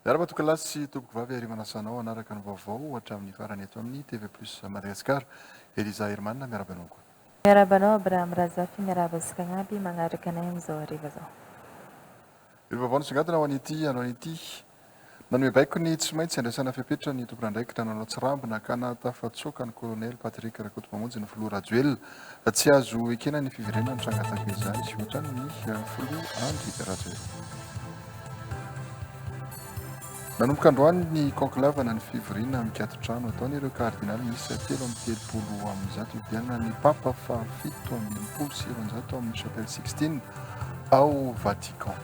Miarabatoka lasy toboko vavy ary manasanao anaraka ny vaovao hatramin'ny farany eto amin'ny TV Plus Madagasikara. Eliza Hermanina miarabanao koa. Miarabanao Abraham Razafy miaraba sy Kagnaby magnaraka anay amin'izao hariva zao. Ireo vaovao nisongadina ho an'ity hanao an'ity. Nanome baiko ny tsy maintsy andraisana fepetra ny tompon'andraikitra nanao tsirambina ka natafatsoaka ny kolonely Patrick Rakotomamonjy ny filoha Rajoelina tsy azo ekena ny fiverenana trangataka izany sy ohatrany ny filoha Andry Rajoelina. Nanomboka androany ny conclave ny fivoriana mikatotrano ataon'ireo kardinaly misy 3 amin'ny zato ividianana ny papa fa 7 sy 900 amin'ny chapelle Sixtine ao Vatican.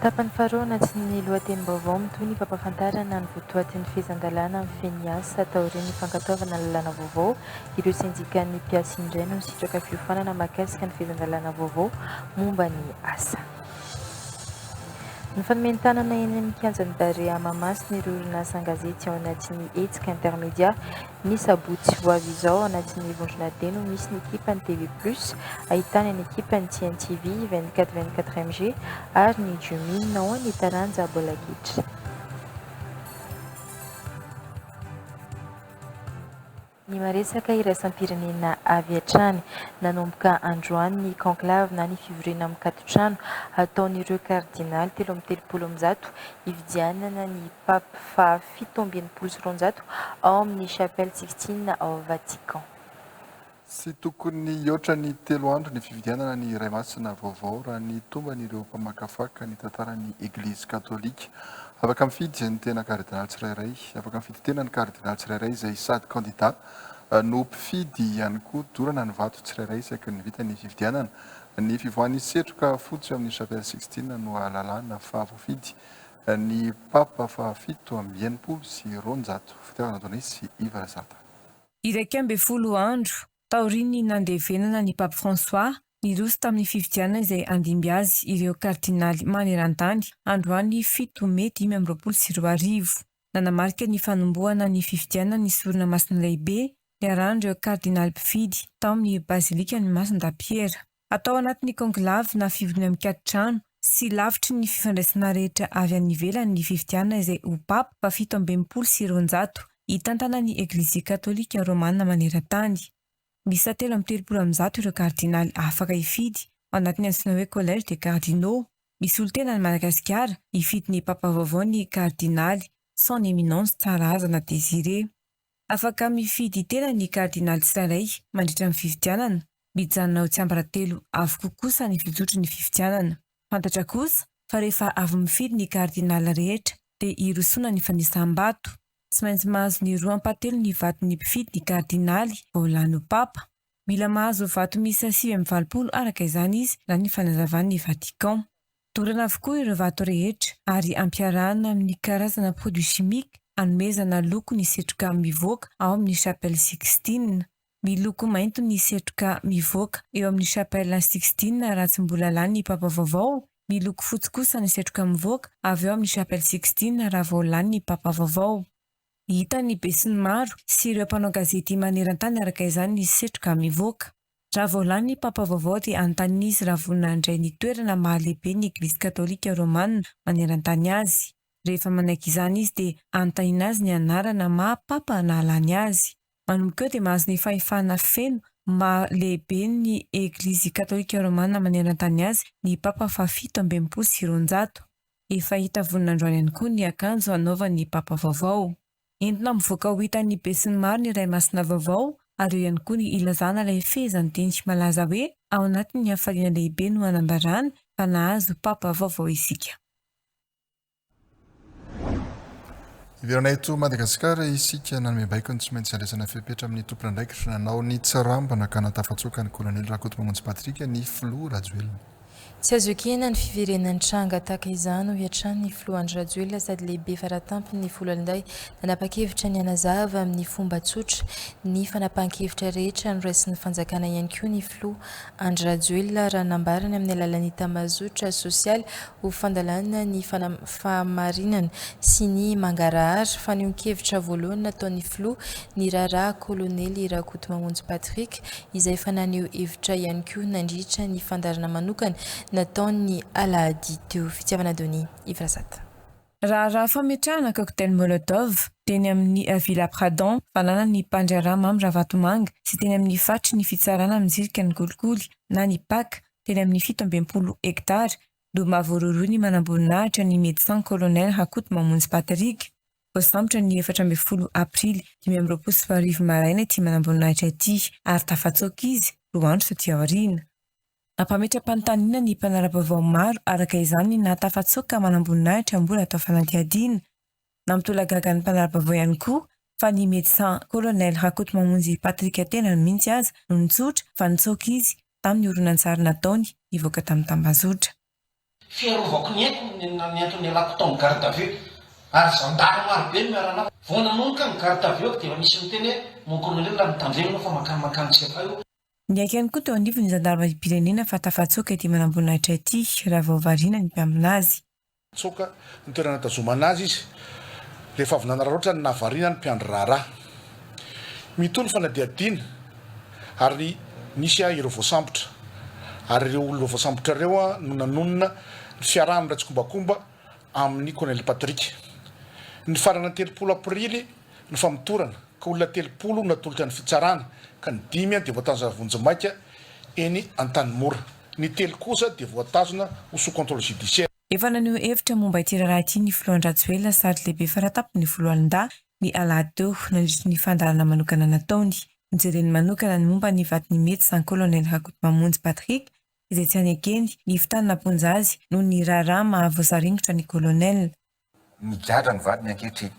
Tapany faharoa anaty ny lohatenim-baovao mitoy ny fampahafantarana ny votoatin'ny fizan-dalàna amin'ny Feniasa taorian'ny fankatoavana lalàna vaovao ireo sindikan'ny mpiasa indray no nisitraka fiofanana mahakasika ny fizan-dalàna vaovao momba ny asa. Ny fanomentanana eny amin'ny kianjan'ny Barea Mahamasina ireo orinasa an-gazety ao anatin'ny hetsika intermédiaire ny sabotsy ho avy izao anatin'ny vondronadeno misy ny ekipa ny TV Plus ahitana ny ekipa ny TNTV 24 MG ary ny Jumine ao ny taranja Bolakitra. Ny maresaka iraisam-pirenena avy hatrany nanomboka androany ny conclave na ny fivoriana mikatotrano ataon'ireo kardinaly 3 ividianana ny pape fa 7 ao amin'ny chapelle Sixtine ao Vatican. Sy tokony oatra ny 3 andro ny fividianana ny iray masina vaovao raha ny tomban'ireo mpamakafaka ny tantaran'ny Eglizy Katolika. Afaka mifidy ny tena kardinaly tsirairay, afaka mifidy tena ny kardinaly tsirairay izay sady candidat no mpifidy ihany koa dorana ny vato tsirairay isaky ny vita ny fividianana. Ny fivoan'ny setroka fotsy amin'ny chapelle Sixtine no ahalalana fa voafidy ny papa fa 7 sy 900 fitiavana taonay sy Iva Razata. 10 andro taoriny nandevenana ny pape François niroso tamin'ny fividianana izay andimby azy ireo kardinaly maneran-tany androany 7 Mey 2024 nanamarika ny fanombohana ny fividianana ny sorona masina lehibe ny arahan'ireo kardinaly mpifidy tao amin'ny basilika ny Masin-Dapiera atao anatin'ny conclave na fivoriana mikatotrano sy lavitry ny fifandraisana rehetra avy any ivelany ny fividianana izay ho pape fa 7 sy 900 hitantana ny Eglizy Katolika Romana maneran-tany. Misy 3 ireo kardinaly afaka hifidy ao anatin'ny antsoina hoe collège des cardinaux. Misy olo-tena ny Madagasikara hifidy ny papa vaovao ny kardinaly son éminence Tsarazana Désiré. Afaka mifidy tena ny kardinaly tsirairay mandritra ny fividianana mijanona ho tsy ambaratelo avokoa kosa ny fijotry ny fividianana. Fantatra kosa fa rehefa avy mifidy ny kardinaly rehetra dia hirosoana ny fanisam-bato. Tsy maintsy mahazo ny roam-patelo ny vaton'ny mpifidy ny kardinaly vao lany ho papa. Mila mahazo vato misy 7 araka izany izy raha ny fanazavan'ny Vatican. Dorana avokoa ireo vato rehetra ary ampiarahana amin'ny karazana produit chimique anomezana loko ny setroka mivoaka ao amin'ny chapelle Sixtine. Miloko mainty ny setroka mivoaka eo amin'ny chapelle Sixtine raha tsy mbola lany ny papa vaovao. Miloko fotsy kosa ny setroka mivoaka avy eo amin'ny chapelle Sixtine raha vao lany ny papa vaovao. Hita ny be sy ny maro sy ireo mpanao gazety maneran-tany araka izany ny setroka mivoaka. Raha vao lany ny papa vaovao dia anontany izy raha vonina handray ny toerana mahalehibe ny Eglizy Katolika Romana maneran-tany azy. Rehefa manaiky izany izy dia anontany azy ny anarana maha-papa nahalany azy. Manomboka eo dia mahazo ny fahefana feno mahalehibe ny Eglizy Katolika Romana maneran-tany azy ny papa fa 7 sy 900. Efa hita vonina androany ihany koa ny akanjo anaovan'ny papa vaovao. Entina mivoaka ho hitan'ny be sy ny maro ny iray masina vaovao ary eo ihany koa ny ilazana ilay fehezany teny tsy malaza hoe ao anatin'ny hafaliana lehibe no anambarana fa nahazo papa vaovao isika. Iveranay eto Madagasikara isika nanome baiko ny tsy maintsy andraisana fepetra amin'ny tompon'andraikitra nanao ny tsirambana ka natafatsoaka ny kolonely Rakotomamonjy Patrick ny filoha Rajoelina. Tsy azo ekena ny fiverenan'ny tranga tahaka izany ho hiatrany ny filoha Andry Rajoelina sady lehibe faratampony ny folo anday nanapa-kevitra ny anazava amin'ny fomba tsotra ny fanapahan-kevitra rehetra noraisin'ny fanjakana ihany koa ny filoha Andry Rajoelina raha nambarany amin'ny alalan'ny tambazotra sosialy ho fandalana ny fahamarinana sy ny mangarahara fa nionkevitra voalohany nataon'ny filoha ny raharaha kolonely Rakotomamonjy Patrick izay efa naneho hevitra ihany koa nandritra ny fandarana manokana nataony alahady teo fitiavana dony Ifrasat. Raha fametrahana cocktail molotov teny amin'ny Villa Pradon fanana ny Pandriarama amin'ny Ravatomanga sy teny amin'ny fatry ny fitsarana amin'Zirika ny Golikoly na ny Paka teny amin'ny 17 hektara no mahavorooroa ny manam-boninahitra ny médecin colonel Hakoto Mamonjy Patrick. Voasambotra ny 14 aprily 2024 maraina ity manam-boninahitra ity ary tafatsoaka izy 2 andro saty aoriana. Nampametra-panontaniana ny mpanara-baovao maro araka izany na tafatsoaka manam-boninahitra mbola atao fanadihadiana. Namitolagaga ny mpanara-baovao ihany koa fa ny médecin colonel Hakoto Mamonjy Patrick tena no mihitsy aza no nitsotra fa nitsoaka izy tamin'ny horonan-tsary nataony hivoaka tamin'ny tambazotra. Fiarovako ny entony alako tao garde à vue ary zandary maro be miarana vao nanomboka ny garde à vue dia misy miteny hoe mon colonel la mitandremina fa makany tsy afa io. Ny aiky ihany koa teo anivony zandarom-pirenena fa tafatsoaka ity manam-boninahitra ity raha vao variana ny mpiambina azy. Tsoaka ny toerana tazomana azy izy rehefa avy nanararoatra ny nahavariana ny mpiandry raharaha mitolo fanadihadiana ary nisy ireo voasambotra ary ireo olona voasambotra ireo no nanonona ny fiarahana ratsy-kombakomba amin'ny colonel Patrick. Ny farana 30 aprily ny famitorana ka olona 30 natolotra ny fitsarana ka ny 5 dia voatazona vonjomaika eny Antanimora. Ny 3 kosa dia voatazona ho sous contrôle judiciaire. Efa naneho hevitra momba ity raharaha ity ny Filohan-Rajoelina sary lehibe faratapony voalohan-da ny alahady teo nandritra ny fandarana manokana nataony. Nijereny manokana ny momba ny vatiny médecin colonel Hakoto Mamonjy Patrick izay tsy anekeny ny fitany naponja azy noho ny raharaha mahavoasaringotra ny colonel. Migadra ny vadiny ankehitriny.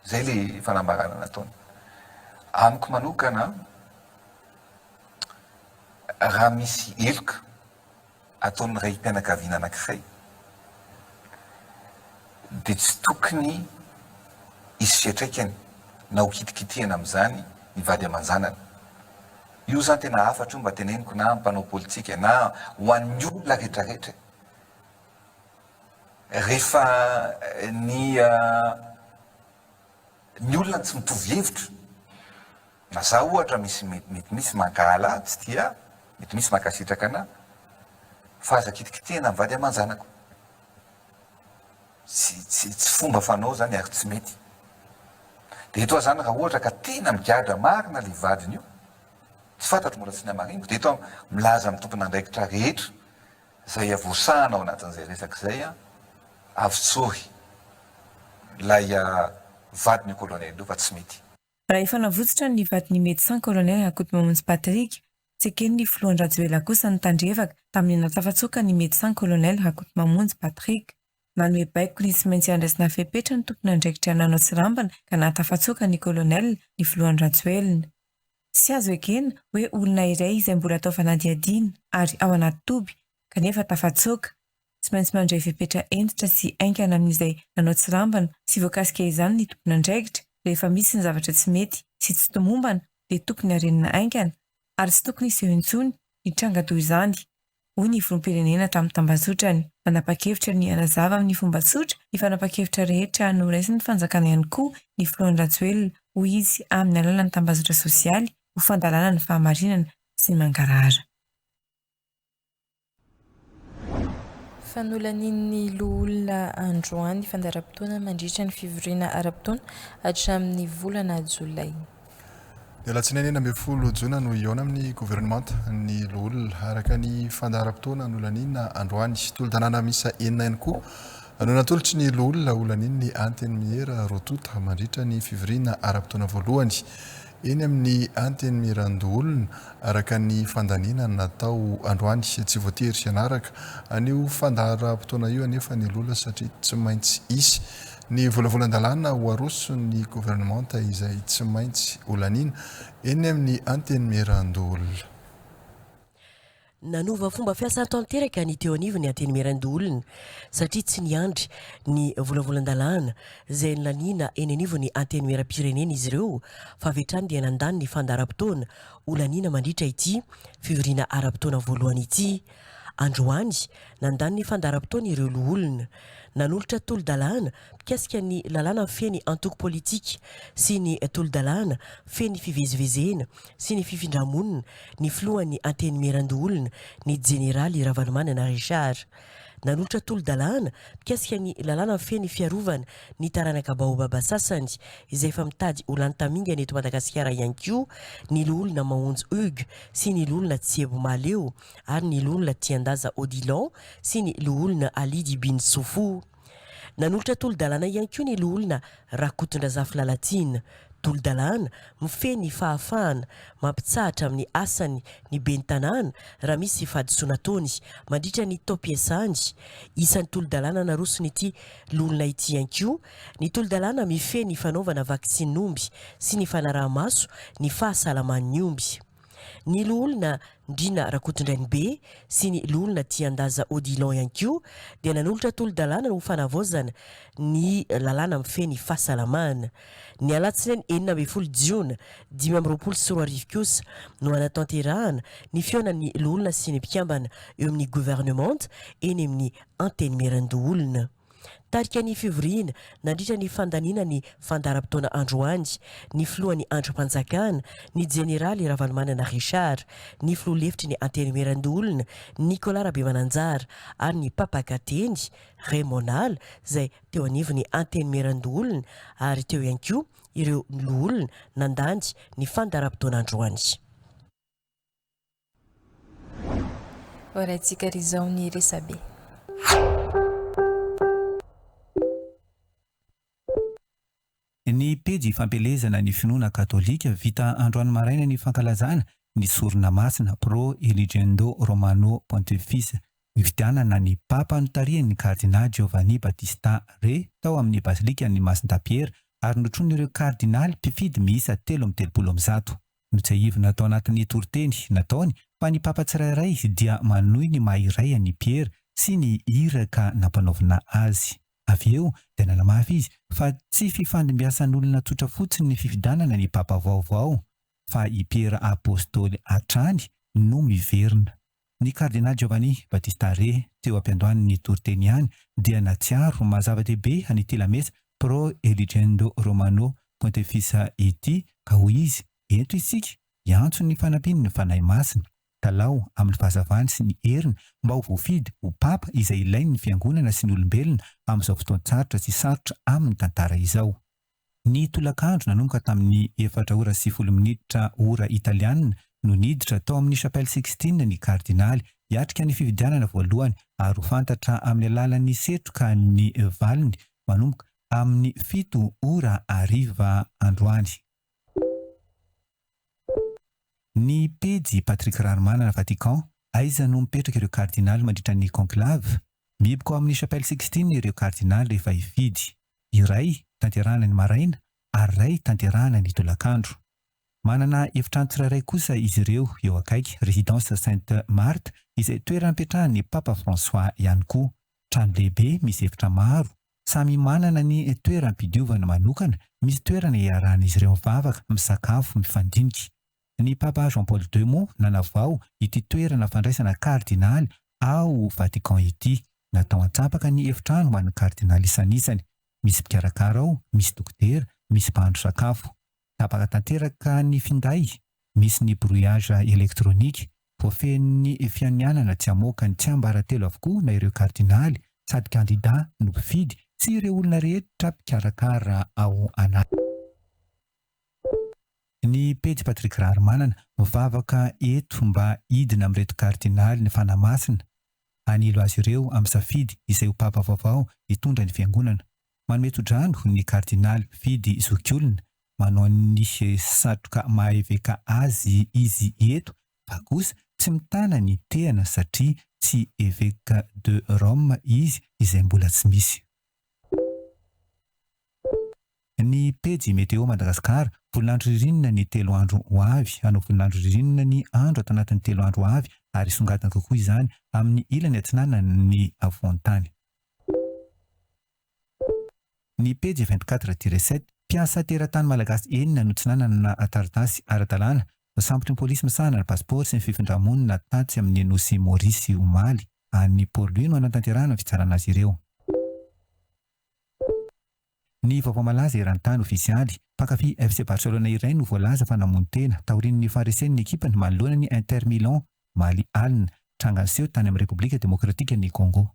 Zay le fanambarana nataony. Amiko manokana raha misy eloka ataon'ny ray mpianakaviana anankiray dia tsy tokony isy fiantraikany na ho kitikitihana amin'izany ny vady aman-janany. Io zany tena afatra mba teneniko na mpanao politika na ho an'ny olona rehetrarehetra. Rehefa ny olona tsy mitovy hevitra na za ohatra mety misy mankala tsy tia mety misy mankasitraka ana fa aza kitikitihana mivady aman-janako tsy fomba fanao zany ary tsy mety. Dia eto zany raha ohatra ka tena migadra marina le vadiny io tsy fantatro mbola tsy namariniko dia eto milaza amin'ny tompon'andraikitra rehetra zay avoasahana ao anatin'izay resaka izay avotsory ilay vadiny colonel io fa tsy mety. Raha efa navotsitra ny vatiny médecin colonel Hakoto Mamonjy Patrick, tsekeny ny Filohan-Rajoelina kosa nitandrevaka tamin'ny natafatsoaka ny médecin colonel Hakoto Mamonjy Patrick. Nanome baiko ny tsy maintsy andraisana fepetra ny tompon'andraikitra nanao tsirambana ka natafatsoaka ny colonel ny Filohan-Rajoelina. Tsy azo ekena hoe olona iray izay mbola atao fanadihadiana ary ao anaty toby kanefa tafatsoaka. Tsy maintsy mandray fepetra entitra sy aingana amin'izay nanao tsirambana sy voakasika izany ny tompon'andraikitra. Rehefa misy ny zavatra tsy mety sy tsy tomombana dia tokony harenina aingana ary tsy tokony iseho intsony ny tranga toy izany. Hoy ny filoham-pirenena tamin'ny tambazotrany. Manapa-kevitra ny anazava amin'ny fomba tsotra ny fanapa-kevitra rehetra noraisin'ny fanjakana ihany koa ny Filohan-Rajoelina hoy izy amin'ny alalan'ny tambazotra sosialy ho fandalana ny fahamarinana sy ny mangarahara. Fanolanin'ny loholona androany fandaharam-potoana mandritra ny fivoriana ara-potoana hatramin'ny volana Jolay. Dia latsinainy 12 jona no iona amin'ny gouvernemanta ny loholona araka ny fandaharam-potoana nolanina androany tolo-tanàna misa enina ihany koa no natolotry ny loholona olanin'ny anteny miera rotota mandritra ny fivoriana ara-potoana voalohany. Eny amin'ny anteny mirandoolona araka ny fandaniana natao androany tsy voatery sy anaraka anio fandaharam-potoana io anefa ny lola satria tsy maintsy isy ny volavolan-dalàna ho aroso ny gouvernemanta izay tsy maintsy olaniana eny amin'ny anteny mirandoolona. Nanova fomba fiasa tanteraka ny teo anivony anteny mirandoolona satria tsy niandry ny volavolan-dalàna izay nolaniana eny anivony anteny miram-pirenena izy ireo fa avy hatrany dia nandany ny fandaharam-potoana olaniana mandritra ity fivoriana ara-potoana voalohany ity. androany nandany ny fandaram-potoana ireo loholona nanolotra tolo-dalàna mikasika ny lalàna feny antoko politika sy ny tolo-dalàna feny fivezivezena sy ny fifindramonina ny filohan'ny antenimiran-doolona ny jeneraly Ravalomanana Richard nanolotra tolo-dalàna mikasika ny lalàna feny fiarovana ny taranaka baobaba sasany izay efa mitady olany tamingana eto Madagasikara ihany koa ny loholona Mahonjo Hugues sy ny loholona Tsiebo Maleo ary ny loholona Tiandaza Odilon sy ny loholona Alidy Bin Sofo nanolotra tolo-dalàna ihany koa ny loholona Rakotondrazafy Lalatina tolo-dalàna mifeny fahafahana mampitsahatra amin'ny asany ny ben'ny tanàna raha misy fahadisoana taony mandritra ny tao-piasany isan'ny tolo-dalàna narosony ity loholona ity ihany koa ny tolo-dalàna mifeny fanaovana vaksinomby sy ny fanaraha-maso ny fahasalaman'ny omby ny loholona Ndrina Rakotondrainy be sy ny loholona Tiandaza Odilon ihany koa dia nanolotra tolo-dalàna ho fanavaozana ny lalàna mifeny fahasalamana ny alatsinainy 12 Jiona 2024 kosa no anatanterahana ny fionan'ny loholona sy ny mpikambana eo amin'ny gouvernement eny amin'ny antenimiran-doolona tarika ny fevriana nandritra ny fandaniana ny fandaram-potoana androany ny filohan'ny androm-panjakana ny jeneraly Ravalomanana Richard ny filoha lefitry ny antenimiran-doolona Nicolas Rabemananjara ary ny papakateny Remonal izay teo anivon'ny antenimiran-doolona ary teo ihany koa ireo loholona nandany ny fandaram-potoana androany. Horatsika rizao ny resabe. Ny pejy fampelezana ny finoana katolika vita androany maraina ny fankalazana ny sorona masina Pro Eligendo Romano Pontifice vidianana ny papa notarian'ny kardinal Giovanni Battista Re tao amin'ny basilika ny Masindapiera ary notrony ireo kardinaly mpifidy miisa 330 notsahivina tao anatin'ny toroteny nataony fa ny papa tsirairay dia manohy ny maha-iray an'i Pierre sy ny iraka nampanaovina azy. Avy eo dia nanamafy izy fa tsy fifandimbiasan'olona tsotra fotsiny ny fifidanana ny papa vaovao fa i Pierre Apôstôly hatrany no miverina. Ny kardinal Giovanni Battista Re teo ampiandohan'ny toroteny ihany dia natsiaro mazava-dehibe an'ity lamesa Pro Eligendo Romano Pontifice ity ka hoy izy eto isika hiantso ny fanampiny ny fanahy masina talao amin'ny fahazavany sy ny heriny mba ho voafidy ho papa izay ilainy ny fiangonana sy ny olombelona amin'izao fotoan-tsarotra sy sarotra amin'ny tantara izao. Ny tolakandro nanomboka tamin'ny 4:10 ora italiana no niditra tao amin'ny Chapelle Sixtine ny kardinaly hiatrika ny fividianana voalohany ary ho fantatra amin'ny alalan'ny setroka ny valiny manomboka amin'ny 7:00 androany. Ny pejy Patrick Rarmanana Vatican aiza no mipetraka ireo kardinaly mandritra ny conclave miboko amin'ny Chapelle Sixtine ireo kardinaly rehefa hifidy iray tanterahana ny maraina ary iray tanterahana ny tolakandro. Manana efitrano tsirairay kosa izy ireo eo akaiky résidence Sainte Marthe izay toerana hipetrahan'ny Papa François ihany koa. Trano lehibe misy efitra maro samy manana ny toeram-pidiovana manokana misy toerana iarahan'izy ireo mivavaka misakafo mifandinika. Ny Papa Jean Paul II moa nanavao ity toerana fandraisana kardinaly ao Vatican ity natao hantsapaka ny efitrano ho an'ny kardinaly isan'isany. Misy mpikarakara ao, misy dokotera, misy mpahandro sakafo. Tapaka tanteraka ny finday, misy ny brouillage électronique, voafehin'ny fianianana tsy hamoaka ny tsy ambaratelo avokoa na ireo kardinaly sady kandida no mpifidy sy ireo olona rehetra mpikarakara ao anaty. Ny pejy Patrick Rarmanana mivavaka eto mba hidina amin'ireto kardinaly ny fanahy masina. Anilo azy ireo amin'ny safidy izay ho papa vaovao hitondra ny fiangonana. Manome todrano ny kardinaly mpifidy zokiolona manao ny satroka maheveka azy izy eto fa kosa tsy mitana ny tehana satria tsy évêque de Rome izy izay mbola tsy misy. Ny pejy Météo Madagasikara volinandro ririnina ny 3 andro ho avy hanao volinandro ririnina ny andro ato anatin'ny 3 andro ho avy ary songatana kokoa izany amin'ny ilany atsinanana ny avoan-tany. Ny pejy 24/7 mpiasa teratany malagasy enina no tsinanana taratasy ara-dalàna Misampotry ny polisy misahana ny pasiport sy ny fifindra-monina tatsy amin'ny nosy Maurice Omaly any Pôly no anatanterahana ny fitsarana azy ireo. Ny vaovao malaza eran-tany ofisialy, mpankafy FC Barcelona iray no voalaza fa namono tena taorian'ny faresen'ny ekipany manoloana ny Inter Milan Mali Alina tranga anseho tany amin'ny Repoblika Demokratika ny Congo.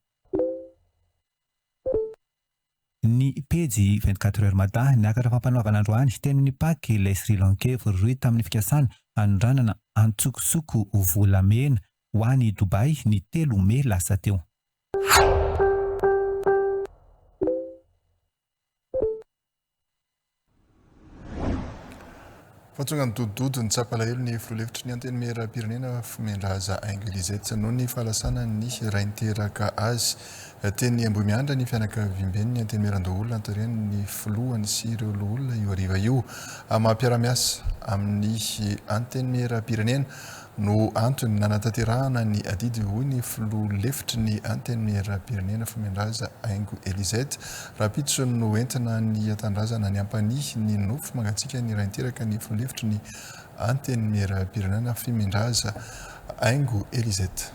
Ny pejy 24 heures matin niakatra fampanaovana androany teny ny Pâques ilay Sri Lankais voaroy tamin'ny fikasana anondranana antsokosoko volamena ho any Dubai ny 3 Mey lasa teo. Fahatsonga ny dododo ny tsapalahelo ny filoha-hevitry ny antenimieram-pirenena Fomendraza Anglizety noho ny fahalasana ny rainteraka azy. Teny Ambohimeandra ny fianakaviam-beny ny antenimieran-doholona antareny ny filohany sy ireo loholona io hariva io mampiara-miasa amin'ny antenimieram-pirenena no antony nanatanterahana ny adidy hoy ny filoha-hevitry ny antenimieram-pirenena Fomendraza Aingo Elizety raha pitso no entina ny atandrazana ny ampanihy ny nofo mangatsika ny rainteraka ny filoha-hevitry ny antenimieram-pirenena Fomendraza Aingo Elizety.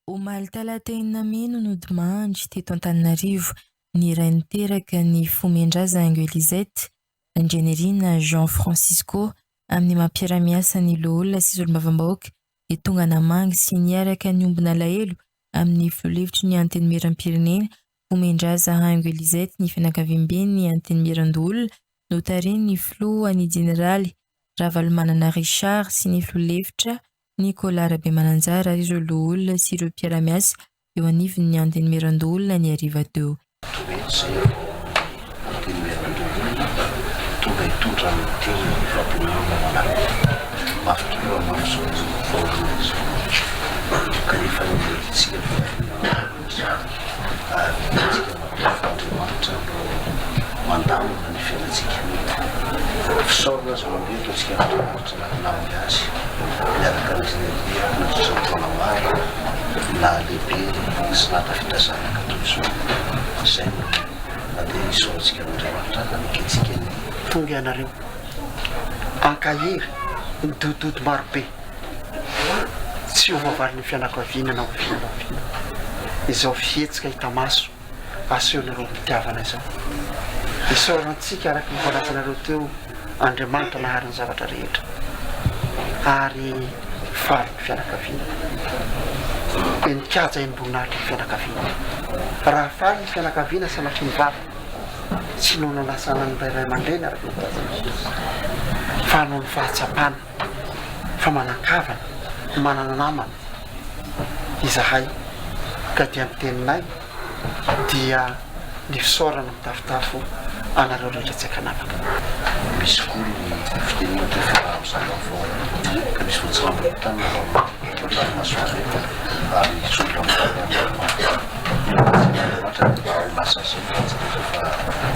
Omaly talatenina meno no dimandry teto Antananarivo ny rainteraka ny Fomendraza Aingo Elizety Ingenierina Jean Francisco amin'ny mampiara-miasa ny loholona sy olombavambahoaka dia tonga namangy sy niaraka ny ombina lahelo amin'ny filoha-hevitry ny antenimieram-pirenena Fomendraza Aingo Elizety ny fianakaviam-beny ny antenimieran-doholona no tareny ny filohany jeneraly Ravalomanana Richard sy ny filoha-hevitra Nicolas Rabemananjara ary ireo loholona sy ireo mpiara-miasa eo anivon'ny antenimieran-doholona ny hariva teo. Tonga hitondra ny teny fampianarana mafika kanefa tsika mandamina ny fiainatsika fisaorana azy mambeto atsika andriamanitra namin'ny azy miaraka natrotrantaona maro na lehibe sy natafitazana katolizao izay na dia isaorantsika n'andriamanitra naneketsika ny tonga ianareo ankahery ny dododo maro be tsy ovavaly ny fianakaviana na oviana izao fihetsika hita maso asehonareo mpitiavana izao isaorantsika araka nyvoalazanareo teo Andriamanitra nahariny zavatra rehetra ary faly ny fianakaviana enikaja embonahatra ny fianakaviana raha faly ny fianakaviana samaky ny vavy tsy noho nanasana ny rairay aman-dreny araka ny voalazana fa noho ny fahatsapana fa manan-kavana manana namana izahay ka dia ny teninay dia ny fisaorana mitafitafo anareo rehetra tsy akanavaka. Misy koa ny fitenina tefara amin'izany ka misy voatsambontany na masoareta ary solona mitany lasa zay fa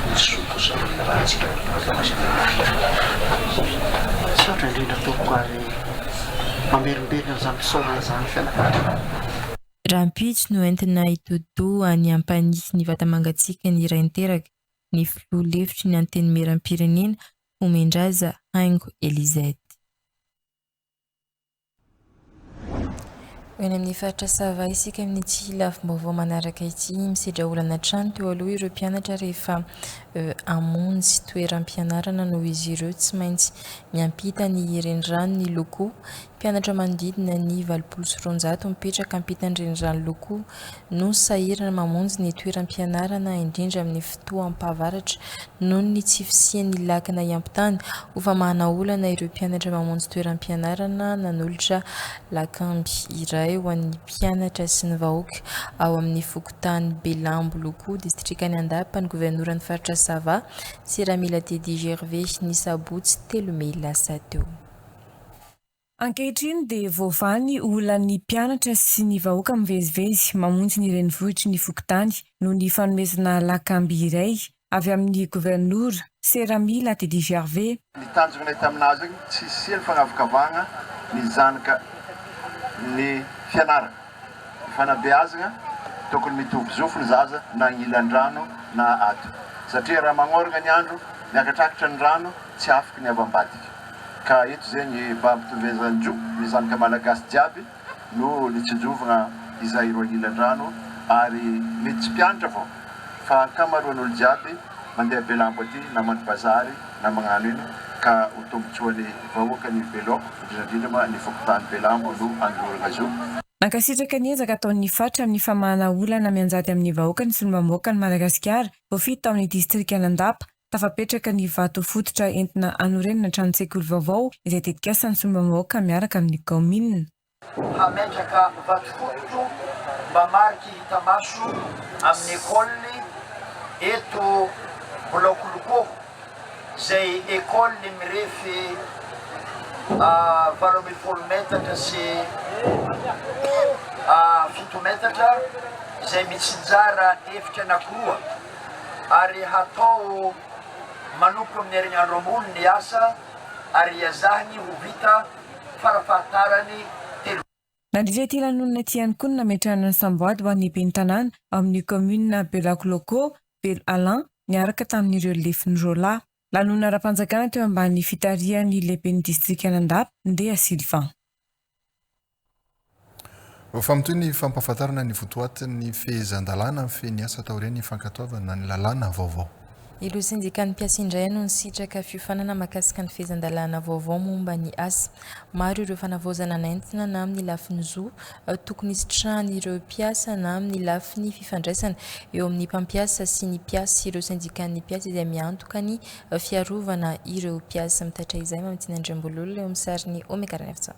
misy kosa raha tsika tsy ohatra indrindra toko ary mamerimberina izany fisaorana izany fianakaviana. Rampitso no entina hitoto any ampanihy ny vatamangatsiaka ny rainteraka ny filoha-hevitry ny antenimieram-pirenena Fomendraza Aingo Elizety. Eny amin'ny faritra Sava isika amin'ny tsy lafim-baovao manaraka ity misedra olana trano teo aloha ireo mpianatra rehefa hamonjy toeram-pianarana noho izy ireo tsy maintsy miampita ny renirano ny loko. Mpianatra manodidina ny 700 mipetraka ampitany renirano loko no sahirana mamonjy ny toeram-pianarana indrindra amin'ny fotoam-pahavaratra noho ny tsy fisian'ny lakana hiampitany ho fa mahana olana ireo mpianatra mamonjy toeram-pianarana nanolotra lakamby iray ho an'ny mpianatra sy ny vahoaka ao amin'ny fokotany Belambo loko distrikany Andapa ny governoran'ny faritra Sava sy Ramila Dedi Gervais ny sabotsy 3 Mey lasa teo. Ankehitriny dia voavany olan'ny mpianatra sy ny vahoaka mivezivezy mamonjy ny renivohitry ny fokotany noho ny fanomezana lakamby iray avy amin'ny gouvernoura sy Ramila Dedi Gervais. Ny tanjona hita aminazy tsy sisy fanavokavagna ny zanaka ny fianarana. Ny fanabeazana tokony mitovy zofo ny zaza na ilan-drano na ato. Satria raha magnoragna ny andro, miakatrakatra ny rano, tsy afaka ny avy ambadika. ka eto zegny mba ampitovezan-dro ny zanaka malagasy jiaby no nitsinjovagna izay roa ilan-drano ary mety tsy mpianatra fao fa ankamaroan'olo jiaby mandeha belambo aty na manao bazary na magnano ino ka ho tombotsoan'ny vahoaka ny beloko indrindrandrindra ny fokotany belambo no androrana zo. Nankasitraka ny ezaka ataon'ny fatra amin'ny famahana olana mianjady amin'ny vahoaka ny solombamboaka ny Madagasikara voafito tao amin'ny distrika Nandapa tafapetraka ny vato fototra entina anorenana trano-tsekoly vaovao izay tetikasan'ny solombamboaka miaraka amin'ny kaomina. Hametraka vato fototro mba mariky tamaso amin'ny école eto Bolokoloko izay école mirefy 12 metatra sy 7 metatra izay mitsinjara efitra anankiroa ary hatao manompo amin'ny herinandro ambony ny asa ary iazahany ho vita farafahatarany telo. Nandritra ty lanonana ty ihany koa ny nametrahana ny samboady ho an'ny ben'ny tanàna amin'ny commune Belakoloko, Bel Alain niaraka tamin'ireo lefin'ny Rola. Lanonana ara-panjakana teo ambany fitarihan'ny lehiben'ny distrika Nandapa ndeha Sylvain. Famitoy ny fampahafantarana ny votoatin'ny fehezan-dalàna amin'ny fehny asa atao ireny fankatoavana ny lalàna vaovao. Ilo syndicat ny mpiasa indray no nisitraka fiofanana mahakasika ny fehezan-dalàna vaovao momba ny asa. Maro ireo fanavaozana nentina na amin'ny lafiny zo tokony isitrahana ireo mpiasa na amin'ny lafiny fifandraisana eo amin'ny mpampiasa sy ny mpiasa. Ireo syndicat ny mpiasa izay miantoka ny fiarovana ireo mpiasa mitatra izay mamitiny Andriambololo eo amin'ny sariny Omekarnefsa.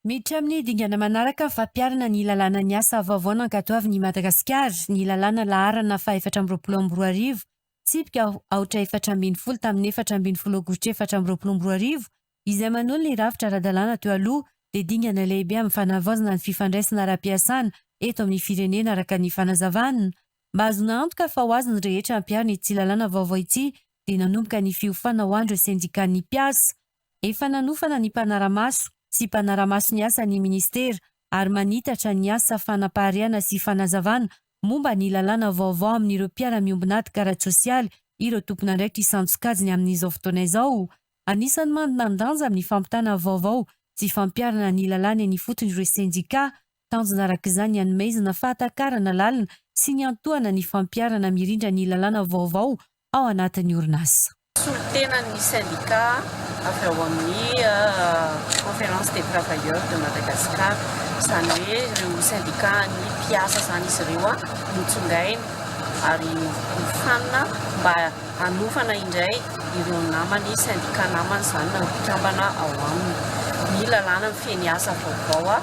Miditra amin'ny dingana manaraka fampiarana ny lalàna ny asa vaovao nankatoavin'ny Madagasikara ny lalàna laharana fa 420 tsipika aotra 410 tamin'ny 420 aogositra 420 izay manolo ny rafitra ara-dalàna teo aloha dia dingana lehibe amin'ny fanavaozana ny fifandraisana ara-piasana eto amin'ny firenena araka ny fanazavana. Mba azona antoka fa ho azony rehetra ampiarina ity lalàna vaovao ity dia nanomboka ny fiofana ho andro syndicat ny mpiasa. Efa nanofana ny mpanaramaso sy mpanaramaso ny asa ny ministera ary manitatra ny asa fanapahariana sy fanazavana momba ny lalàna vaovao amin'ireo mpiara-miombonady karatra sosialy ireo tompon'andraikitra isantsokajiny amin'izao fotoana izao. Anisany mandandanja amin'ny fampitana vaovao sy fampiarana ny lalàna ny fotony ireo syndicat tanjona arak'izany hanomezana fahatakarana lalina sy ny antohana ny fampiarana mirindra ny lalàna vaovao ao anatin'ny orinasa. Solitena ny syndicat avy ao amin'ny conférence des travailleurs de Madagascar izany hoe ireo syndicat ny mpiasa zany izy ireo notsongaina ary mifanina mba hanofana indray ireo namany syndicat namany zany nampitambana ao aminy. Ny lalàna ny fehny asa vaovao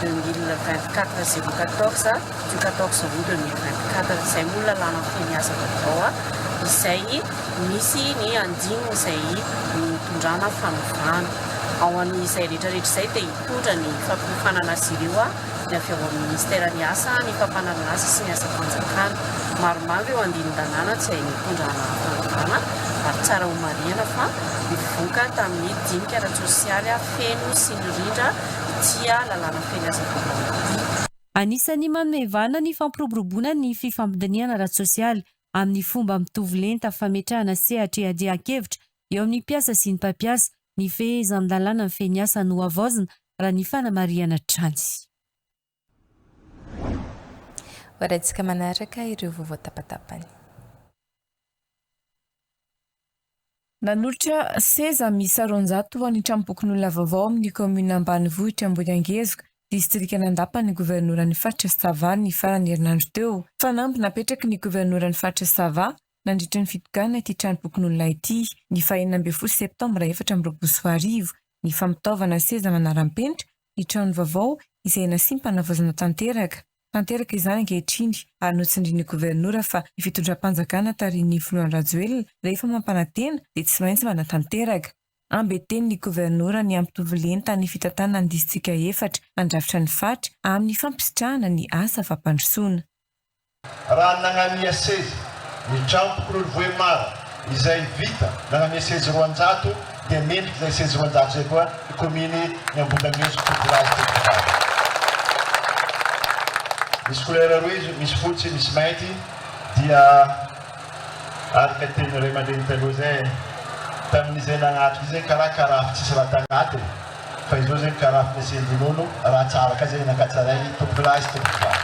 2024-014 du 14 août 2024 izay moa lalàna ny fehny asa vaovao izay misy ny andininy izay mitondrana fanovana ao an'izay rehetrarehetra izay dia hitondra ny fampiofanana azy ireo ny avy ao amin'ny ministera ny asa ny fampanarana asa sy ny asa fanjakana. Maromaro eo andinin-danàna tsy hay nitondrana fanovana ary tsara ho marihana fa mivoaka tamin'ny dinika ara-tsosialy feno sy ny rindra tia lalàna fehny asa vaovao. Anisany manomevana ny fampiroboroboana ny fifampidiniana ara-tsosialy amin'ny fomba mitovy lenta fametrahana sehatra adian-kevitra eo amin'ny mpiasa sy ny mpampiasa ny fehezan-dalàna ny fehny asa no avaozana raha ny fanamariana trany. Horaintsika manaraka ireo vaovao tapatapany. Nanolotra seza miisa 900 ho an'ny tranom-pokon'olona vaovao amin'ny komina ambanivohitra Ambohiangezika distrika Nandapa ny governoran'ny faritra Sava ny farany herinandro teo. Fanamby napetraka ny governoran'ny faritra Sava nandritra ny fitokana ity tranom-pokon'olona ity ny 24 septambra 2024 ny fampitaovana seza manaram-penitra ny trano vaovao izay nasimba mpanavaozana tanteraka izany ankehitriny ary notsindrin'ny governora fa ny fitondram-panjakana tarihin'ny Floan Rajoelina rehefa mampanantena dia tsy maintsy manatanteraka. Ambeteny ny governora ny ampitovy lenta ny fitatana ny distrika 4 mandrafitra ny fatra amin'ny fampisitrahana ny asa fampandrosoana. Raha nagnamia seza ny tranom-pokon'olo Voemara izay vita nagnamia seza 200 dia mendrika izay seza 200 izay koa ny kominy ny Ambohiangezika populazy teknikala. Misy kolera roa izy, misy fotsy, misy mainty dia araka teny ray aman-dreny taloha zay tamin'izay nagnatitra izay karaha tsisy raha tagnatiny fa izao zegny karaha finesen'olono raha tsara ka zegny nakatsaray tompolahy sy tompovaly.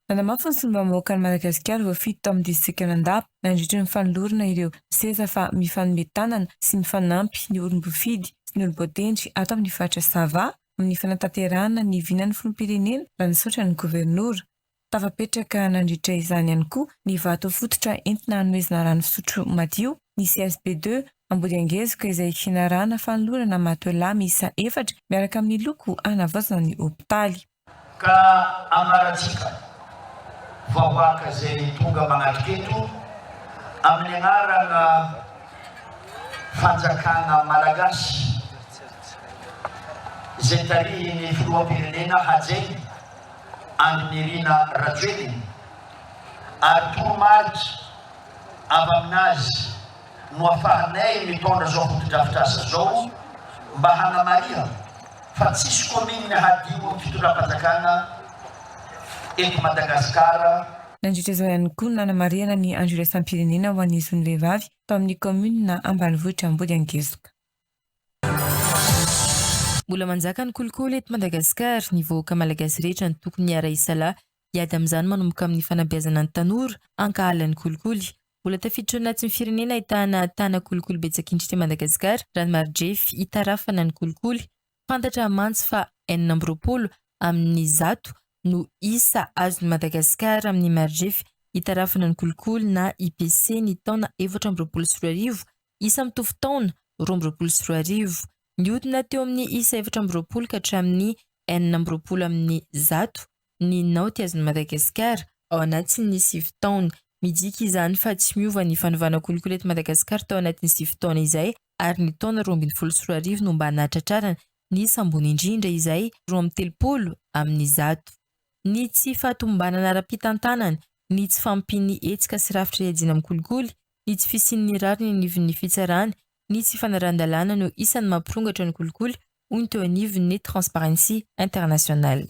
Nanamafy ny solombamoaka ny Madagasikara voafito tamin'ny distriktan'Andapa nandritra ny fanolorana ireo seza fa mifanometanana sy mifanampy ny olom-bofidy sy ny olom-botendry ato amin'ny faritra Sava amin'ny fanatanterahana ny vinan'ny filoham-pirenena raha nisaotra ny gouvernoura. Tafapetraka nandritra izany ihany koa ny vato fototra entina hanomezana rano fisotro madio ny CSB2 Ambodiangezika izay finarahana fanolorana matelas miisa 4 miaraka amin'ny loko hanavaozana ny hopitaly. Ka amaratsika vahoaka izay tonga manatrika eto amin'ny anarana fanjakana malagasy izay tarihin'ny filoham-pirenena hajainy Andrinirina Rajoelina ary toromaritra avy aminazy no afahanay mitondra zao fotodrafitrasa zao mba hanamariha fa tsisy kominy hadimo amin'ny fitondram-panjakana eto Madagasikara. Nandritra izao ihany koa nanamariana ny andro iraisam-pirenena ho an'izy ny vehivavy tao amin'ny komina ambanivohitra Ambodiangezika. Mbola manjaka ny kolikoly eto Madagasikara ny vahoaka malagasy rehetra ny tokony hiara-isalahy hiady amin'izany manomboka amin'ny fanabeazana ny tanora ankahalan'ny kolikoly. Mbola tafiditra anatin'ny firenena ahitana tana kolikoly betsaka indritra eto Madagasikara raha ny marjefy hitarafana ny kolikoly. Fantatra mantsy fa 90 amin'ny 100 no isa azon'ny Madagasikara amin'ny marjefy hitarafana ny kolikoly na IPC ny taona 2024 isa mitovy taona 2024. Nihodina teo amin'ny isa 2020 ka hatramin'ny 90 amin'ny 100 ny naoty azon'ny Madagasikara ao anatin'ny 7 taona. Midika izany fa tsy miova ny fanovana kolikoly eto Madagasikara tao anatin'ny 7 taona izay ary ny taona 2024 no mba nahatratrarana ny sambony indrindra izay 30 amin'ny 100. Ny tsy fahatombanana ara-pitantanana, ny tsy fampiny hetsika sy rafitra iadiana amin'ny kolikoly, ny tsy fisian'ny rariny anivon'ny fitsarana, ny tsy fanaran-dalàna no isan'ny mampirongatra ny kolikoly hoy ny teo anivon'ny Transparency International.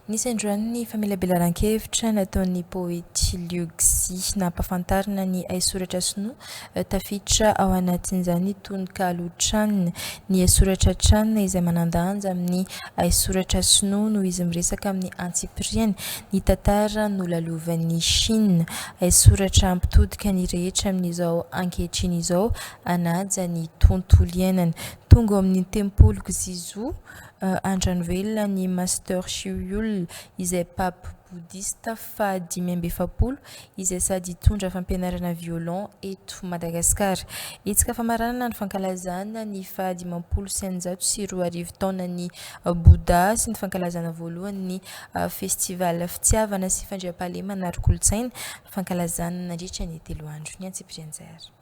Nisy androany ny famelabelan-kevitra nataon'ny poety Liuxi nampafantarina ny aisoratra sinoa tafiditra ao anatin'izany tony kalotranina ny aisoratra tranina izay manandanja amin'ny aisoratra sinoa no izy miresaka amin'ny antsipriany ny tantara nolalovan'ny Chine. Aisoratra ampitodika ny rehetra amin'izao ankehitriny izao anaja ny tontolo iainana. Tonga amin'ny tempoloko Zizu Andrany velona ny Master Shiuyul izay pape bouddhiste fa 570 izay sady hitondra fampianarana violon eto Madagasikara. Etsika famaranana ny fankalazana ny fa 520 taona ny Bouddha sy ny fankalazana voalohany ny festival fitiavana sy fandriam-pahalemana ary-kolontsaina fankalazana nandritra ny 3 andro ny Antsiprianjara.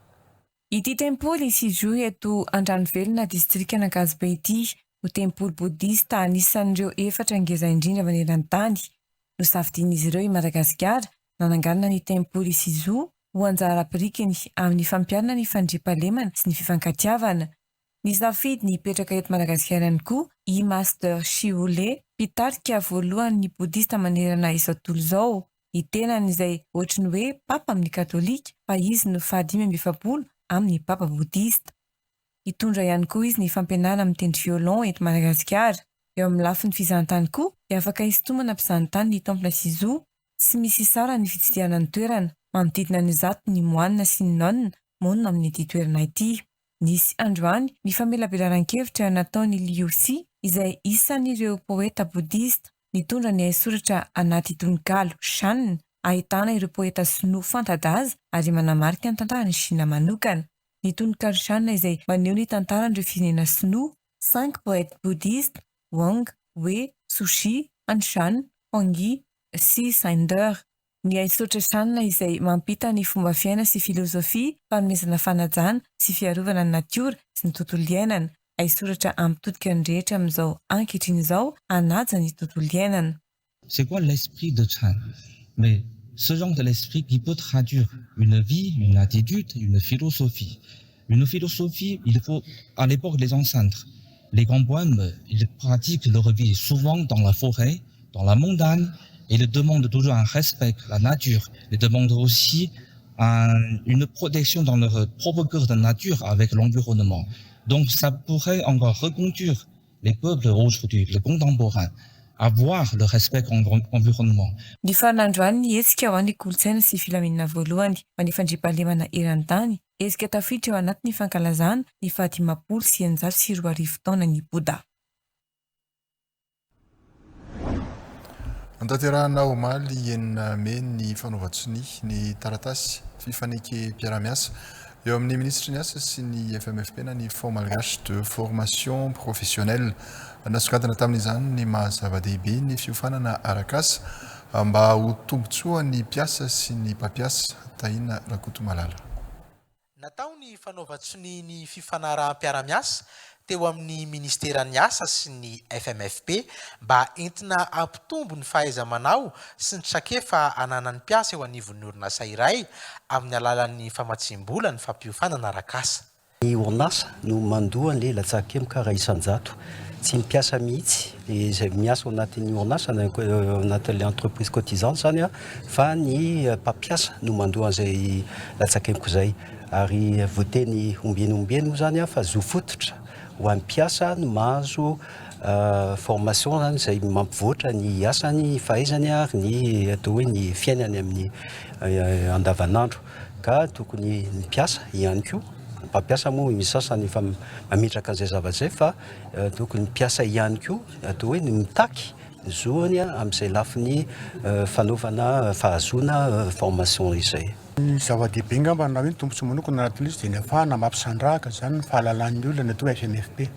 Ity tempoly Sizu eto Andranovelona distrika Anakazibe ity no tempoly bouddhiste anisan'ireo 4 ngeza indrindra maneran-tany. Nosafidian'izy ireo i Madagasikara nananganana ny tempoly Sizu ho anjara pirikiny amin'ny fampianana ny fandriam-pahalemana sy ny fifankatiavana. Nisafidy ny petraka eto Madagasikara ihany koa i Master Shiule, mpitarika voalohany ny bouddhiste manerana izao tontolo izao. Itenany izay ohatriny hoe papa amin'ny katolika fa izy no faha 570 amin'ny papa bouddhiste. Hitondra ihany koa izy ny fampianarana mitendry violon eto Madagasikara. Eo amin'ny lafiny fizahantany koa dia afaka hisintomana mpizahatany ny Temple Sizu. Tsy misy sara ny fitsidiana ny toerana, manodidina ny 100 ny moine sy ny nonne monina amin'ity toerana ity. Nisy androany ny famelabelan-kevitra nataon'ny Liuxi izay isan'ireo poeta bouddhiste nitondra ny aisoratra anaty tononkalo Shan. Ahitana ireo poeta sinoa fanta-daza ary manamarika ny tantaran'ny Chine manokana. Ny tononkalo Shan izay maneho ny tantaran'ireo firenena sinoa, 5 poètes bouddhistes Wang, Wei, Sushi, Anshan, Huangyi sy Sainder. Ny aisoratra Shan izay mampita ny fomba fiaina sy filozofia, fanomezana fanajana sy fiarovana ny natiora sy ny tontolo iainana. Aisoratra ampitodika ny rehetra amin'izao ankehitriny izao anaja ny tontolo iainana. C'est quoi l'esprit de Chan? Mais ce genre de l'esprit qui peut traduire une vie, une attitude, une philosophie. Une philosophie, il faut à l'époque des ancêtres. Les grands poèmes, ils pratiquent leur vie souvent dans la forêt, dans la montagne, Et il demande toujours un respect pour la nature. Il demande aussi une protection dans leur propre cœur de nature avec l'environnement. Donc ça pourrait encore reconduire les peuples aujourd'hui, les contemporains, avoir le respect pour l'environnement. Ny fanandroany hetsika ho an'ny kolontsaina sy filaminana voalohany fa ny fandriam-pahalemana eran-tany hetsika tafiditra eo anatin'ny fankalazana ny 540 taona ny Bouddha. Antanterahana omaly enina Mai ny fanaovan-tsony ny taratasy fifaneke mpiara-miasa eo amin'ny ministre ny asa sy ny FMFP na ny Fonds malgache de formation professionnelle nasokatana tamin'izany ny mahazava-dehibe ny fiofanana arak'asa mba ho tombotsoa ny mpiasa sy ny mpampiasa tahina Rakotomalala. Natao ny fanaovan-tsony ny fifanaraha-mpiara-miasa teo amin'ny ministeran'ny asa sy ny FMFP mba entina ampitombo ny fahaiza-manao sy ny trakefa ananan'ny mpiasa eo anivon'ny orinasa iray amin'ny alalan'ny famatsim-bola ny fampiofanana arak'asa. Ny orinasa no mandoa ny latsakemika raha isan-jato tsy mpiasa mihitsy izay miasa ao anatin'ny orinasa anatin'ilay entreprise cotisante zany fa ny mpampiasa no mandoa an'izay latsakemiko izay ary voateny ombeny moa zany fa zo fototra ho an'ny mpiasa no mahazo formation zany izay mampivoatra ny asany fahaizany ary ny atao hoe ny fiainany amin'ny andavanandro ka tokony ny mpiasa ihany koa mpampiasa moa misy sasany efa mametraka an'izay zavatra izay fa tokony mpiasa ihany koa atao hoe ny mitaky ny zoany amin'izay lafiny fanaovana fahazoana formation izay. Ny zava-dehibe ngamba na hoe ny tombontsoa manokana anatin'izy dia ny ahafahana mampisandrahaka zany ny fahalalan'ny olona ny atao FMFP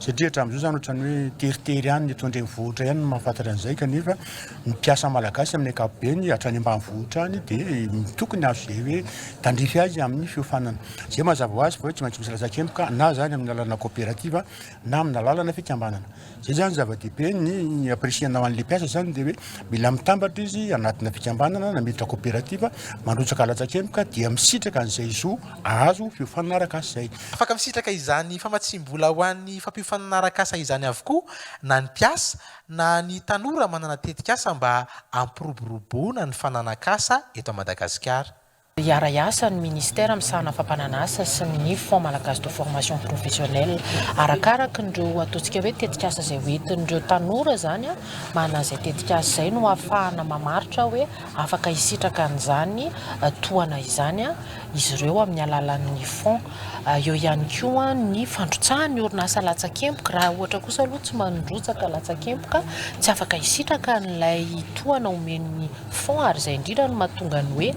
satria hatramin'izao zany ohatrany hoe teritery ihany ny eto andrenivohitra ihany no mahafantatra an'izay kanefa ny mpiasa malagasy amin'ny ankapobeny hatrany ambanivohitra any dia tokony azo izay hoe tandrify azy amin'ny fiofanana izay mazava ho azy fa hoe tsy maintsy misy latsakempoka na zany amin'ny alalana coopérative na amin'ny alalana fikambanana zay zany zava-dehibe ny apresianao an'le mpiasa zany dia hoe mila mitambatra izy anatina fikambanana na miditra coopérative mandrotsaka latsakempoka dia misitraka an'izay zo azo fiofanana arak'asa izay. Afaka misitraka izany famatsim-bola ho an'ny fampiofanana arak'asa izany avokoa na ny mpiasa na ny tanora manana tetikasa mba ampiroboroboana ny fananan-kasa eto à Madagasikara. Iara-iasa ny ministère misahana fampananasa sy ny Fonds malagasy de formation professionnelle arakaraka ndreo ataontsika hoe tetikasa izay hoentindreo tanora zany manana izay tetikasa izay no ahafahana mamaritra hoe afaka hisitraka an'izany tohana izany izy ireo amin'ny alalan'ny fond eo ihany koa ny fandrotsahany orinasa latsakempoka raha ohatra kosa aloha tsy mandrotsaka latsakempoka tsy afaka hisitraka n'ilay tohana omen'ny fond ary izay indrindra no mahatonga ny hoe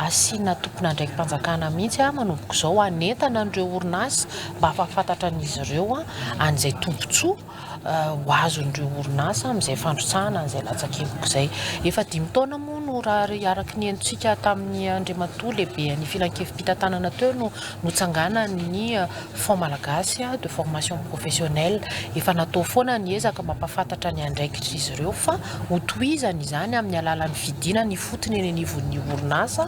asiana tompona ndraiky mpanjakana mihitsy manomboka izao anentana andreo orinasa mba afafantatra an'izy ireo an'izay tombontsoa ho azondreo orinasa amin'izay fandrotsahana an'izay latsakempoka izay. Efa 5 taona moa no raha araky ny entsika tamin'ny Andriamatoa lehibe ny filankevim-pitantanana teo no notsangana ny Fonds malagasy de formation professionnelle efa natao foana ny ezaka mampafantatra ny andraikitra izy ireo fa ho tohizany izany amin'ny alalan'ny fidina ny fotony eny anivon'ny orinasa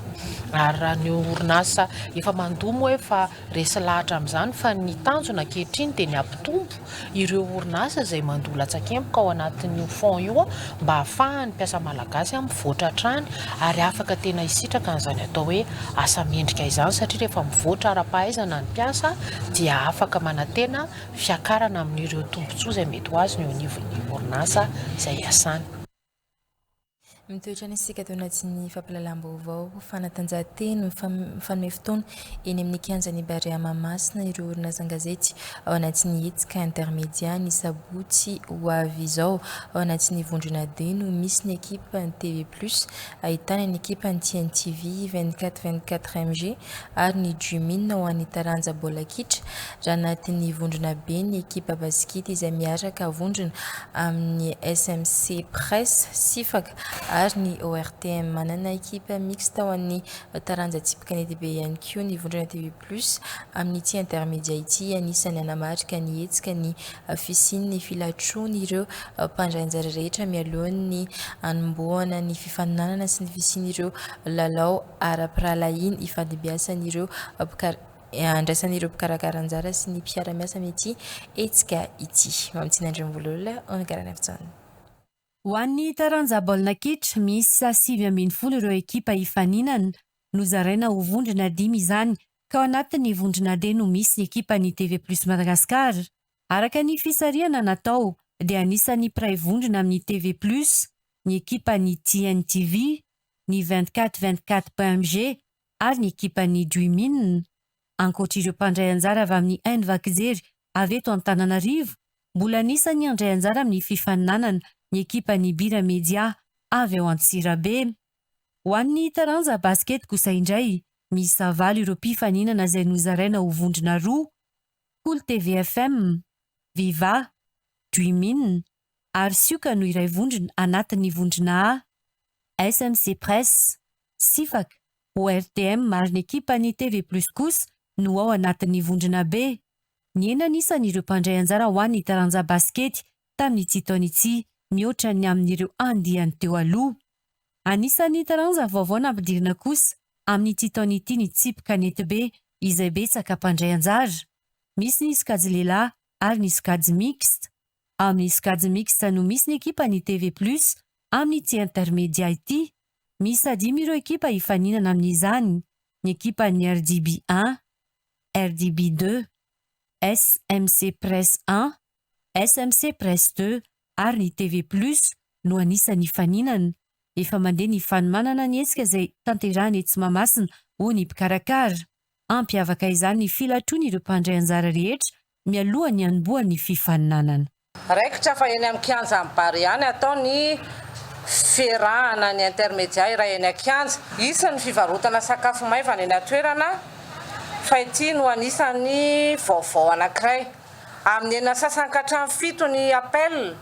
ary raha ny orinasa efa mandomo hoe fa resy lahatra amin'izany fa ny tanjona ankehitriny dia ny ampitombo ireo orinasa izay mandoa latsakempoka ao anatin'ny fond io mba ahafahany mpiasa malagasy mivoatra hatrany ary afaka tena hisitraka an'izany atao hoe asa mendrika izany satria rehefa mivoatra ara-pahaizana ny mpiasa dia afaka manantena fiakarana amin'ireo tombontsoa izay mety ho azy ny eo anivon'ny orinasa izay iasany. Mitoetra ny sika tao anatin'ny fampahalalam-baovao fanatanjahantena mifanome fotoana eny amin'ny kianjan'ny Barea Mahamasina ireo orinasa an-gazety ao anatin'ny hetsika intermédia ny sabotsy ho avy izao ao anatin'ny vondrona D no misy ny ekipa ny TV+, ahitana ny ekipa ny TNTV 24/24 ary ny Jumin ho an'ny taranja bola kitra raha anatin'ny vondrona B ny ekipa baskety izay miaraka vondrona amin'ny SMC Presse Sifaka ary ny ORTM manana ekipa mixte ho an'ny taranja tsipika ny DB ihany koa ny vondrona TV+ amin'ny ity intermédia ity anisany anamarika ny hetsika ny fisin'ny filatroany ireo mpandrainjary rehetra mialohan'ny anomboana ny fifaninanana sy ny fisin'ireo lalao ara-pirahalainy ifadibiasan'ireo andraisan'ireo mpikarakara-anjara sy ny mpiara-miasa amin'ity hetsika ity. Mamitsinandreo voalola onakarana fitsana. ho an'ny taranja baolina kitra misy sa 7-10 ireo ekipa hifaninana no zaraina ho vondrona 5 izany ka ao anatin'ny vondrona D no misy ny ekipa ny TV Plus Madagasikara. Araka ny fisariana natao dia anisan'ny pray vondrona amin'ny TV Plus ny ekipa ny TNTV, ny 24/24.mg ary ny ekipa ny Dreamin. Ankoatr'ireo mpandray anjara avy amin'ny haino vakijery avy eto Antananarivo, mbola anisany andray anjara amin'ny fifaninanana ny ekipa ny Bira Media avy ao Antsirabe. Ho an'ny taranja basket kosa indray, misy 9 ireo mpifaninana izay nozaraina ho vondrona 2, Cool TV FM, Viva, Dreamin, ary sioka no iray vondrona anatin'ny vondrona A, SMC Press, Sifak, ORTM ary ny ekipa ny TV Plus kosa no ao anatin'ny vondrona B. Ny anisan'ny ireo mpandray anjara ho an'ny taranja basket tamin'ny tsy taona ity mihoatra ny amin'ireo andiany teo aloha. Anisan'ny taranja vaovao nampidirina kosa amin'ny tsy taona ity ny tsipika Netbe izay betsaka mpandray anjara. Misy ny skady lehilahy ary ny skady mixte. Amin'ny skady mixte no misy ny ekipa ny TV Plus amin'ny tsy intermedia ity. Misy 5 ireo ekipa hifaninana amin'izany. Ny ekipa ny RDB 1, RDB 2, SMC Press 1, SMC Press 2 ary ny TV Plus no anisany hifaninana. Efa mandeha ny fanomanana ny hetsika izay tanterahana eto Mahamasina ho ny mpikarakara. Ampiavaka izany ny filatroany ireo mpandray anjara rehetra mialoha ny anombohan'ny fifaninanana. Raikitra fa eny amin'ny kianja Bary ihany atao ny ferahana ny intermedia iray eny an-kianja. Isan'ny fivarotana sakafo maivana eny an-toerana fa ity no anisan'ny vaovao anankiray. Amin'ny ena sasankatramy 7 ny appel,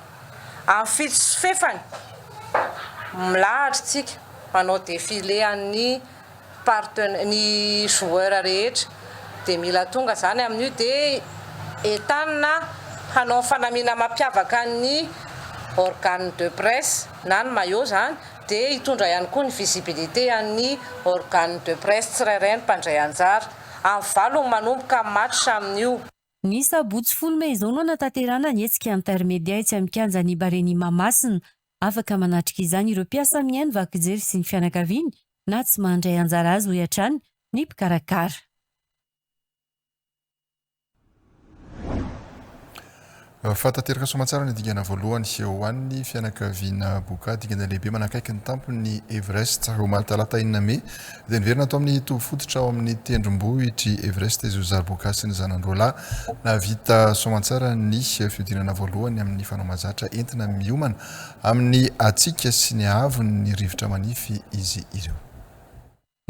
amin'ny 7 sy fefany. Milahatra tsika manao défilé amin'ny ny joueur rehetra dia mila tonga zany amin'io dia entanina hanao fanamiana mampiavaka ny organe de presse na ny maillot zany dia hitondra ihany koa ny visibilité amin'ny organe de presse tsirairay ny mpandray anjara amin'ny valony manomboka match amin'io. Ny sabotsy 10 Mey izao no nataterana ny hetsika intermedia etsy amin'ny kianja ny Bareny Mahamasina. Afaka manatrika izany ireo mpiasa mihaino vakijery sy ny fianakaviany na tsy mandray anjara azy ho hiatrany ny mpikarakara. Fatateraka soamantsara ny dingana voalohany ho an'ny fianakaviana boka dingana lehibe manakaiky ny tampony Everest ho matalata 9 Mey dia niverina atao amin'ny tovi fototra ao amin'ny tendrombohitry Everest izy Zaboka sy ny zanandroalahy navita soamantsara ny fiodinana voalohany amin'ny fanao mahazatra entina miomana amin'ny atsika sy ny avony ny rivotra manify izy ireo.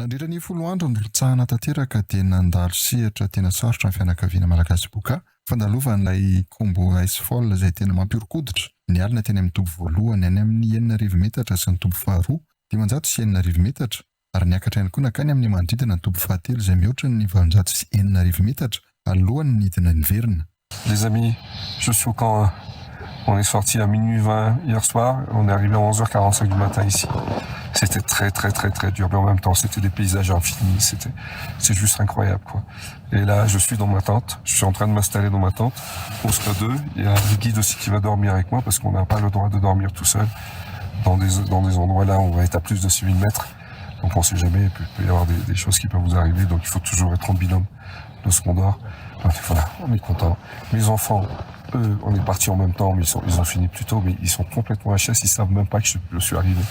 Nandritra ny 10 andro niritsahana tanteraka dia nandalo sehatra tena sarotra ny fianakaviana malagasy boka fandalovan'ilay kombo Icefall izay tena mampiorokoditra ny alina teny amin'ny tobo voalohany any amin'ny 9,000 metatra sy ny tobo faharoa 500 sy 9,000 metatra ary niakatra ihany koa nakany amin'ny manodidina ny tobo fahatelo izay mihoatra ny 900 sy 9,000 metatra alohan'ny nidina niverina. Les amis, je suis au camp 1. On est sorti à minuit 20 hier soir, on est arrivé à 11h45 du matin ici. C'était très dur, mais en même temps c'était des paysages infinis, c'est juste incroyable quoi. Et là je suis dans ma tente, je suis en train de m'installer dans ma tente, poste 2, il y a un guide aussi qui va dormir avec moi parce qu'on n'a pas le droit de dormir tout seul dans des endroits là où on va être à plus de 6000 mètres, donc on sait jamais, il peut y avoir des choses qui peuvent vous arriver, donc il faut toujours être en binôme de ce qu'on dort. Donc voilà, on est content. Mes enfants, eux, on est partis en même temps, mais ils ont fini plus tôt, mais ils sont complètement HS, ils savent même pas que je suis arrivé.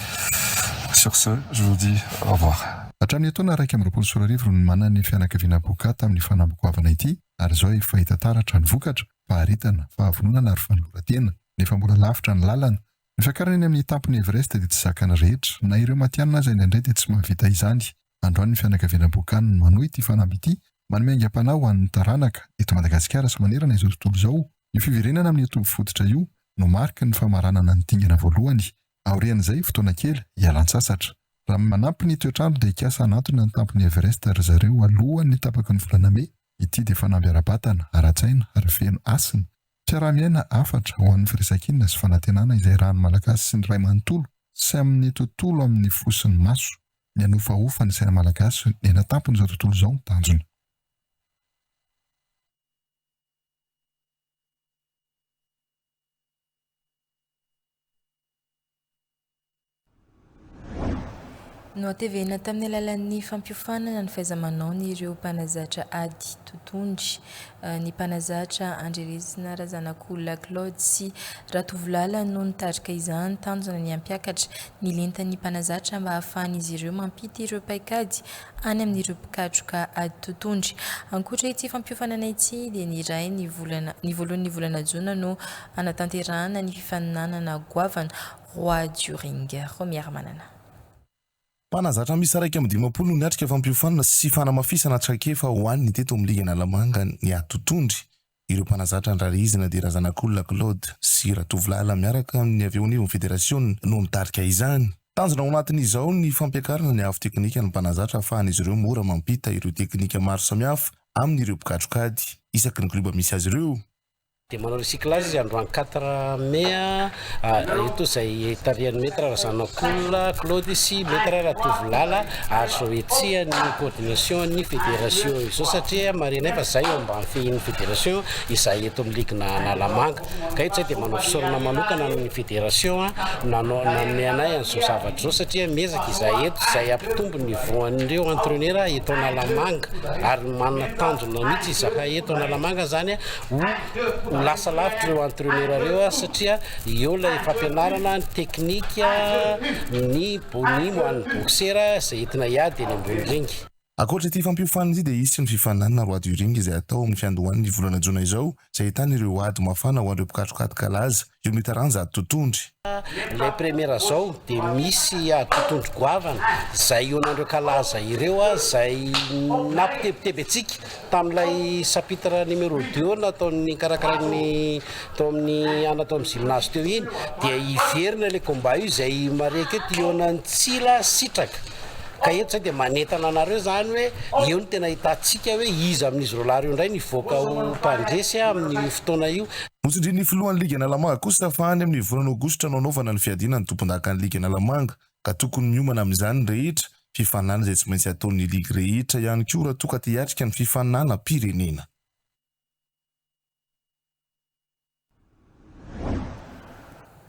Sur ce, je vous dis au revoir. Hatramin'ny taona 1 no manana ny fianakaviana boka tamin'ny fanambokoavana ity ary izao efa hita taratra ny vokatra, faharitana, fahavononana ary fanolora-tena. Nefa mbola lavitra ny lalana. Ny fiakarana eny amin'ny tampony Everest dia tsy zakana rehetra na ireo matianina aza indraindray dia tsy mahavita izany. Androany ny fianakaviana boka no manohy ity fanampy ity manome aingam-panahy ho an'ny taranaka eto Madagasikara sy manerana izao tontolo izao. Io fiverenana amin'ny tobo fototra io no mariky ny famaranana ny dingana voalohany. Aorian'izay fotoana kely hialan-tsasatra. Raha manampy ny toetrandro dia ikasa anatony ny tampony Everest ary zareo alohan'ny tapaka ny volana Mey. Ity dia fanamby ara-batana, ara-tsaina ary feno asina. Fiaraha-miaina afatra ho an'ny firaisan-kinina sy fanantenana izay rahan'ny malagasy sy ny ray manontolo sy amin'ny tontolo amin'ny fosiny maso. Ny anofahofa ny saina malagasy ny anatampony izao tontolo izao tanjona. no atevena tamin'ny alalan'ny fampiofanana ny fahaiza-manao ny ireo mpanazatra ady totondry ny mpanazatra Andrerizina Razanakolona Claude sy Ratovolala no nitarika izany tanjona ny ampiakatra ny lentan'ny mpanazatra mba ahafahan'izy ireo mampita ireo paikady any amin'ireo mpikatroka ady totondry. Ankoatra ity fampiofanana ity dia ny iray ny voalohan'ny volana Jona no anatanterahana ny fifaninanana goavana Roi du Ring. Romière Manana. Mpanazatra misy 150 no niatrika fampiofanana sy fanamafisana trakefa ho an'ny teto amin'ny ligana Lamanga ny atotondry. Ireo mpanazatra Andrarizina dia Razanakolona Claude sy Ratovolala miaraka amin'ny avy eo anivon'ny federasion no nitarika izany. Tanjona ao anatin'izao ny fampiakarana ny avo teknika ny mpanazatra ahafahan'izy ireo mora mampita ireo teknika maro samihafa amin'ireo mpikatrokady isaky ny kluba misy azy ireo. Dia manao recyclage izy androany 4 mai ito izay tarihan'ny metra Razanakolona Claude sy metra Ratovolala ary zao etsy ny coordination ny fédération izao satria marina efa zay eo ambany fehin'ny fédération izay eto amin'ny ligina Analamanga ka ito zay dia manao fisaorana manokana amin'ny fédération nanome anay an'izao zavatra izao satria miezaka izay eto izay ampitombo ny voan'ireo entraîneur eto Analamanga ary manana tanjona mihitsy izaka eto Analamanga zany ho lasa lavitra ireo entraîneur ireo satria eo ilay fampianarana ny teknika ny bonimo an'ny boxera izay entina hiady eny ambony ringy. Ankoatra ity fampiofanana ity dia isy ny fifaninanana Roi du Ring izay atao amin'ny fiandohan'ny volana Jona izao izay ahitana ireo ady mafana ho an'ireo mpikatrokady kalaza eo mitaranja ady totondry. Ilay premiera zao dia misy ady totondry goavana izay eo an'ireo kalaza ireo izay nampitebiteby antsika tamin'ilay chapitre numéro 2 nataon'ny karakarany tao amin'ny anatao amin'ny gymnase teo iny dia iverina ilay combat io izay mareka eto eo anan'ny tsila sitraka. Ka eto zay dia manentana anareo zany hoe eo ny tena hitantsika hoe izy amin'izy roalahy io indray nivoaka ho mpandresy amin'ny fotoana io. Notsindrin'ny filohan'ny ligana Lamanga kosa tafahany amin'ny volana Aogositra no anaovana ny fiadina ny tompon-daka ny ligana Lamanga ka tokony miomana amin'izany rehetra fifaninana izay tsy maintsy ataon'ny ligy rehetra ihany koa raha toka te hiatrika ny fifaninana pirenena.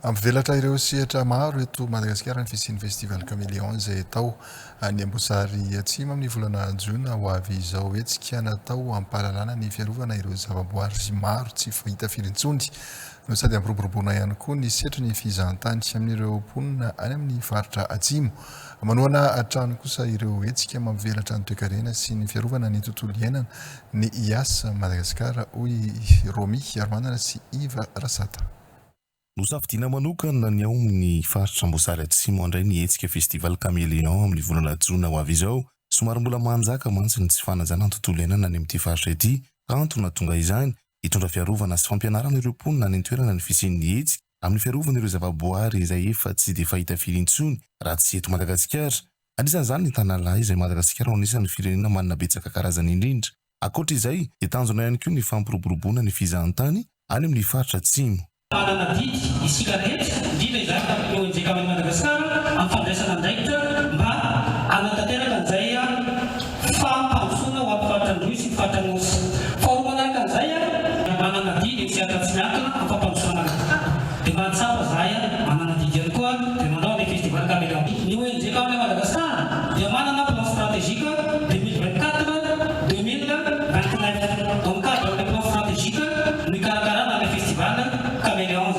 Ampivelatra ireo sehatra maro eto Madagasikara ny fisian'ny festival Caméléon izay atao any Ambosary Atsimo amin'ny volana Jona ho avy izao hetsika natao hampalalana ny fiarovana ireo zavaboary maro tsy fahita firy intsony no sady ampiroboroboana ihany koa ny setry ny fizahantany amin'ireo mponina any amin'ny faritra Atsimo. Manoana trano kosa ireo hetsika mampivelatra ny toe-karena sy ny fiarovana ny tontolo iainana ny IAS Madagasikara hoy Romy Armanana sy Iva Rasata. Nosafidina manokana ny ao amin'ny faritra Ambosary Atsimo andray ny hetsika festival Caméléon amin'ny volana Jona ho avy izao. Somary mbola manjaka mantsy ny tsy fanajana ny tontolo iainana any amin'ity faritra ity ka antony nahatonga izany hitondra fiarovana sy fampianarana ireo mponina any an-toerana ny fisian'ny hetsika amin'ny fiarovana ireo zavaboary izay efa tsy dia fahita firy intsony raha tsy eto Madagasikara. Anisan'izany ny tanalahy izay Madagasikara ho anisan'ny firenena manana betsaka karazany indrindra. Ankoatra izay dia tanjona ihany koa ny fampiroboroboana ny fizahantany any amin'ny faritra Atsimo. Manana didy isika rehetra indrindra izany tamin'ireo ONG amin'ny Madagasikara amin'ny fandraisana andraikitra mba hanatanteraka an'izay fampandrosoana ho amin'ny faritra Androy sy ny faritra Nosy. Faharoa manaraka an'izay manana didy tsy ata tsy miankina amin'ny fampandrosoana dia mantsapa zahay manana didy ihany koa dia manao ilay festival Caméléon. Ny ONG amin'ny Madagasikara dia manana plan stratégique 2024-2029 dans le cadre du plan stratégique mikarakara le festival Caméléon.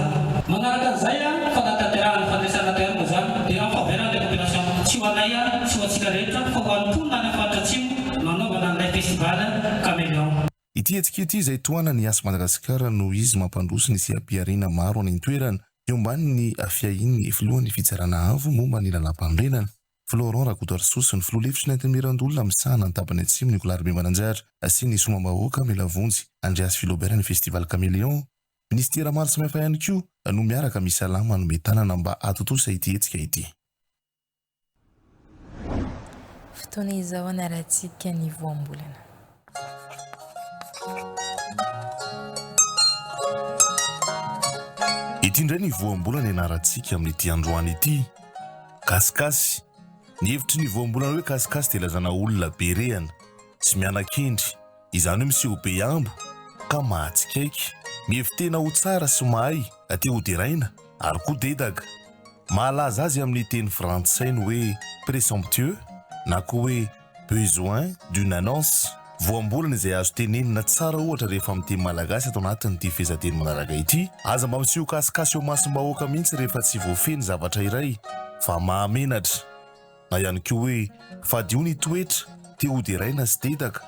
Manaraka an'izay fanatanterahana fandraisana terme zany dia amfaverana ny population tsy ho anay tsy ho antsika rehetra fa ho an'ny mponina any faritra Atsimo nanaovana an'ilay festival Caméléon. Ity hetsika ity izay toana ny IAS Madagasikara no izy mampandroso sy ampiarina maro any an-toerana eo ambaniny fiahiny filohan'ny fitsarana avo momba ny lalam-pandrenana. Florent Rakotoarsoso ny filoha-lefitry ny antemirandolona misahana ny tapany Atsimo Nicolas Arbe Mananjara sy ny somambahoaka Melavonjy Andreas Philobert ny festival Caméléon. Ministera maro samihafa ihany koa no miaraka misalama no metanana mba atotosa ity hetsika ity. Fotoana izao anarantsika ny voambolana. Ity indray ny voambolana anarantsika amin'ity androany ity. Kasikasy. Ny hevitry ny voambolana hoe kasikasy dia lazana olona berehana sy mianan-kendry izany hoe miseho be ambo ka mahatsikaiky mihevitena ho tsara sy mahay ateo ho deraina ary koa dedaga. Mahalaza azy amin'ny teny frantsay ny hoe présomptueux na koa hoe besoin d'une annonce voambolana izay azo tenenina tsara ohatra rehefa amin'ny teny malagasy atao anatin'ity fehezanteny manaraka ity aza mba miseho kasikasy eo masom-bahoaka mihitsy rehefa tsy voafeny zavatra iray fa mahamenatra na ihany koa hoe fadio ny toetra te ody iraina sy tetaka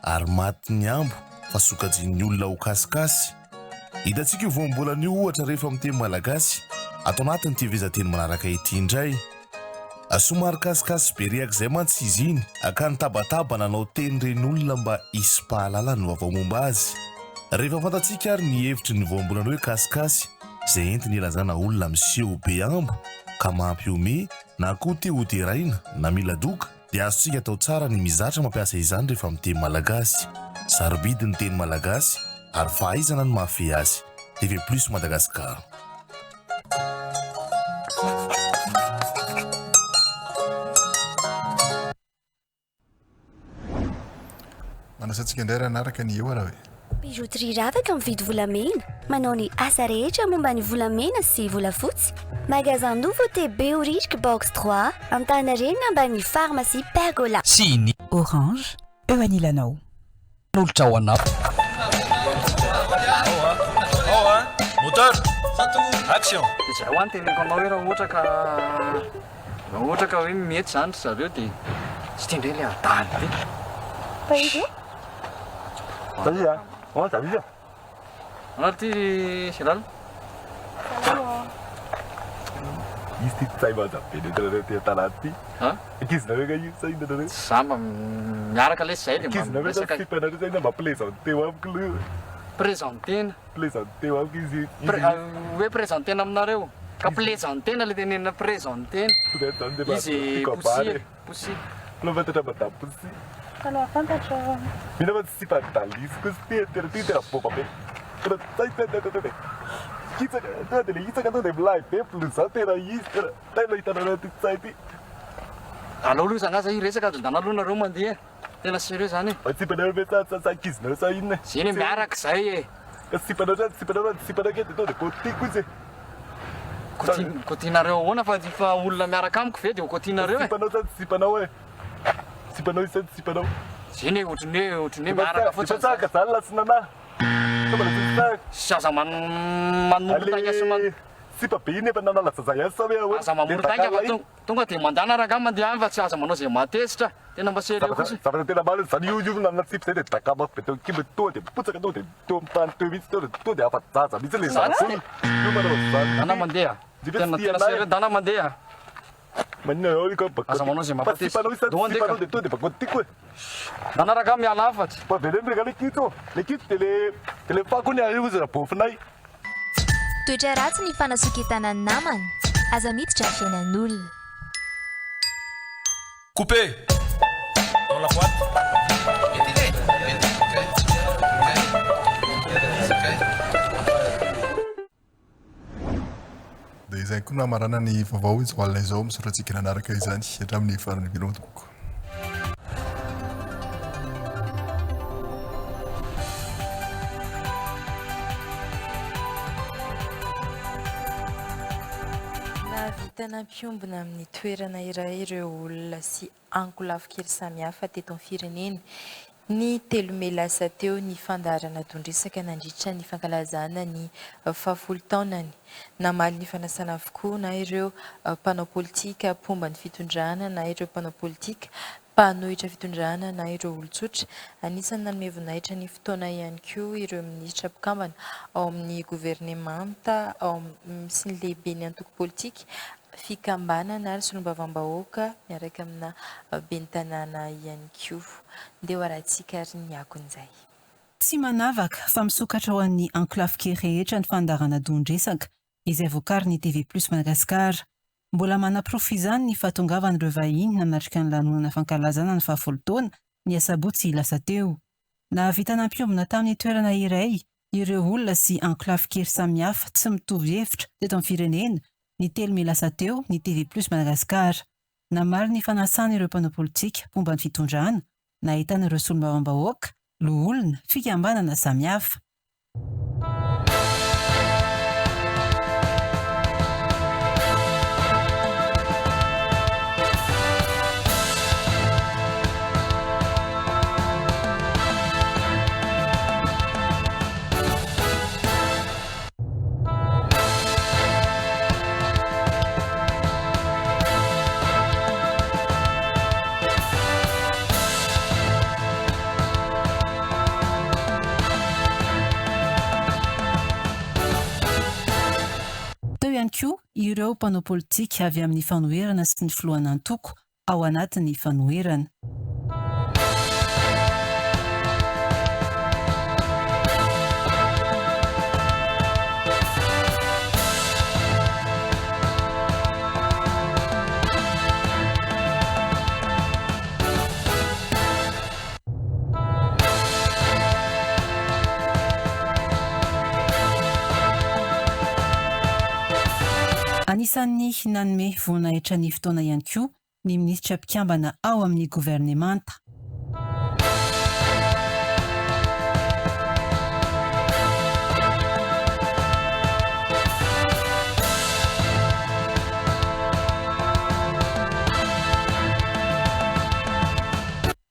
ary maty ny ambo fa sokajian'ny olona ho kasikasy hitantsika io voambolana io ohatra rehefa amin'ny teny malagasy atao anatin'ity fehezanteny manaraka ity indray somary kasikasy be riak'izay mantsy izy iny ka nitabataba nanao teny ren'olona mba hisy pahalalana vaovao momba azy rehefa fantatsika ary ny hevitry ny voambolana hoe kasikasy izay entiny ilazana olona miseho be ambo ka mampiome na koa te ho teraina na mila doka dia azontsika atao tsara ny mizatra mampiasa izany rehefa amin'ny teny malagasy sarobidy ny teny malagasy ary fahaizana ny mahafehy azy TV Plus Madagasikara. Manasantsika indray ranaraka ny eo raha hoe bijouterie ravaka mividy volamena manao ny asa rehetra momba ny volamena sy volafotsy magasin nouveauté Beorisk box 3 Antanarena ambany pharmacie Pergola Sini Orange eo anilanao nolotra ao anao moteur action dia zay ho any teneniko anao hoe raha ohatra ka hoe mety zany ry zareo dia tsy tindray ilay adany ty Paiso Salut, comment t'as vu? On a dit, c'est là. Isti sai ma penetrare te talati. Ha? Kis na vega yu sai na. Sama miaraka le sai Kis na vega sai penare sai na plesante wa klu. Présentena. Plesante wa kizi. Hoe présentena aminareo. Ka plesantena le tenena présentena. Izy poussi. Lo vetë bata poussi. Allora, fantacio. Mi dava si fa talisco stera popa pe. Però sai Kitsa dele kitsa kan de blai pe plus atera istra. Dai lo itana ti sai ti. Allo lu sanga sai resaka dana lu na roma dia. Tena serieux zany. Si penare pe sa kis na sai inne. Sini miaraka zay e. Si penare ke to de poti kuze. Kotinareo ona fa olona miaraka amiko ve dia kotinareo e. Si panao e. Si panao. Sini otrine miaraka fotsiny. Saka zalla sinana. Saza manorotagna sy si papine pa nanala sazayasa ve aza mamorotagna fa tonga dia mandana raga mandeha fa tsy aza manao zay matezitra tena mba serio kosa zavatra tena marina zany io na tsipy zay dia takama to kibo to dia putsaka to dia to amin'ny tany to mihitsy to dia afa zaza mihitsy le zany io manao zany dana mandeha tena serio dana mandeha manina io ka aza manao zay mampatezitra de to dia bakoti ko dana raga miala afatsy pa veleny rega le kito le fakony io za bofinay toetra ratsy ny fanasoketana ny namana aza miditra amin'ny fiainan'olona coupé dans la boîte dia izay koa namarana ny vaovao izy hoalina izao misoratsika nanaraka izany hatramin'ny farany vilona tokoko Nampiombona amin'ny toerana iray ireo olona sy ankolafo kely samihafa teto amin'ny firenena ny 3 Mey lasa teo ny fandaharana tondrisaka nandritra ny fankalazana ny 10 taonany namaly ny fanasana avokoa na ireo mpanao politika pomba ny fitondrana na ireo mpanao politika mpanohitra fitondrana na ireo olon-tsotra anisany nanome voninahitra ny fotoana ihany koa ireo minisitra mpikambana ao amin'ny governemanta sy ny lehibe ny antoko politika fikambanana ary solombavam-bahoaka miaraka amina ben'ny tanàna ihany koa ndeha arahantsika ary ny akon'izay tsy manavaka fa misokatra ho an'ny ankolafo kely rehetra ny fandaharana dondresaka izay vokarin'ny TV Plus Madagasikara mbola manaprofo izany ny fahatongavan'ireo vahiny nanatrika ny lanonana fankalazana ny 10 taona ny asabotsy lasa teo nahavita nampiombona tamin'ny toerana iray ireo olona sy ankolafo kely samihafa tsy mitovy hevitra teto amin'ny firenena ny 3 Mey lasa teo ny TV Plus Madagasikara namaly ny fanasana ireo mpanao politika pomba ny fitondrana nahitana ireo solombavam-bahoaka loholona fikambanana samihafa ireo mpanao politika avy amin'ny fanoherana sy ny filoana antoko ao anatin'ny fanoherana. Anisan'ny nanome voninahitra ny fotoana ihany koa ny minisitra mpikambana ao amin'ny governemanta.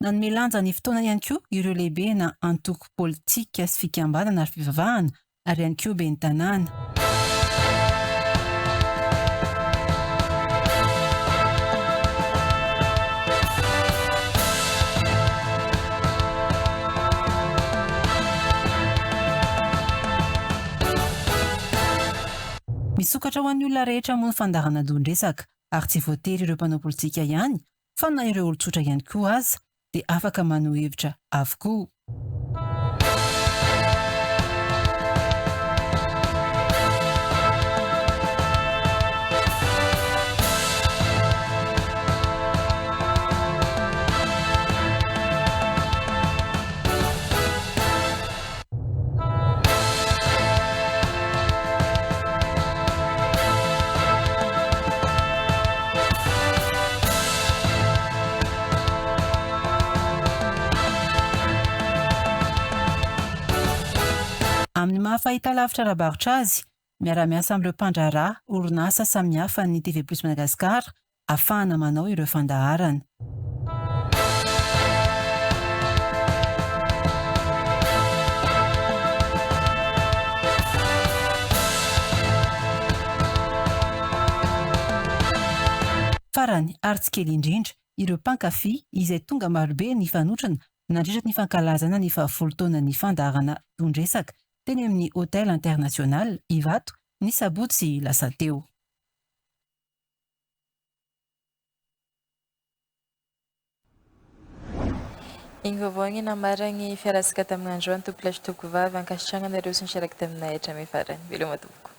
Nanome lanja ny fotoana ihany koa ireo lehibe na antoko politika sy fikambanana ary fivavahana ary ihany koa ben'ny tanàna. Misokatra ho an'ny olona rehetra moa ny fandarana adon-dresaka ary tsy voatery ireo mpanao politika ihany fa na ireo olon-tsotra ihany koa aza dia afaka maneho hevitra avokoa. Amin'ny mahafahita lavitra raha-barotra azy, miara-miasa amin'ireo mpandraharaha, orinasa samihafa ny TV+ Madagasikara ahafahana manao ireo fandaharana. Farany ary tsy kely indrindra ireo mpankafy izay tonga marobe ny fanotrana nandritra ny fankalazana ny 20 taona ny fandaharana adon-dresaka teny amin'ny Hôtel International Ivato ny sabotsy lasa teo. Iny vaovao namaragny fiarasaka tamin'ny androany tompolasy tokovavy ankasitragnanareo sy nisaraky taminay hatramin'ny farany. Veloma tompoko.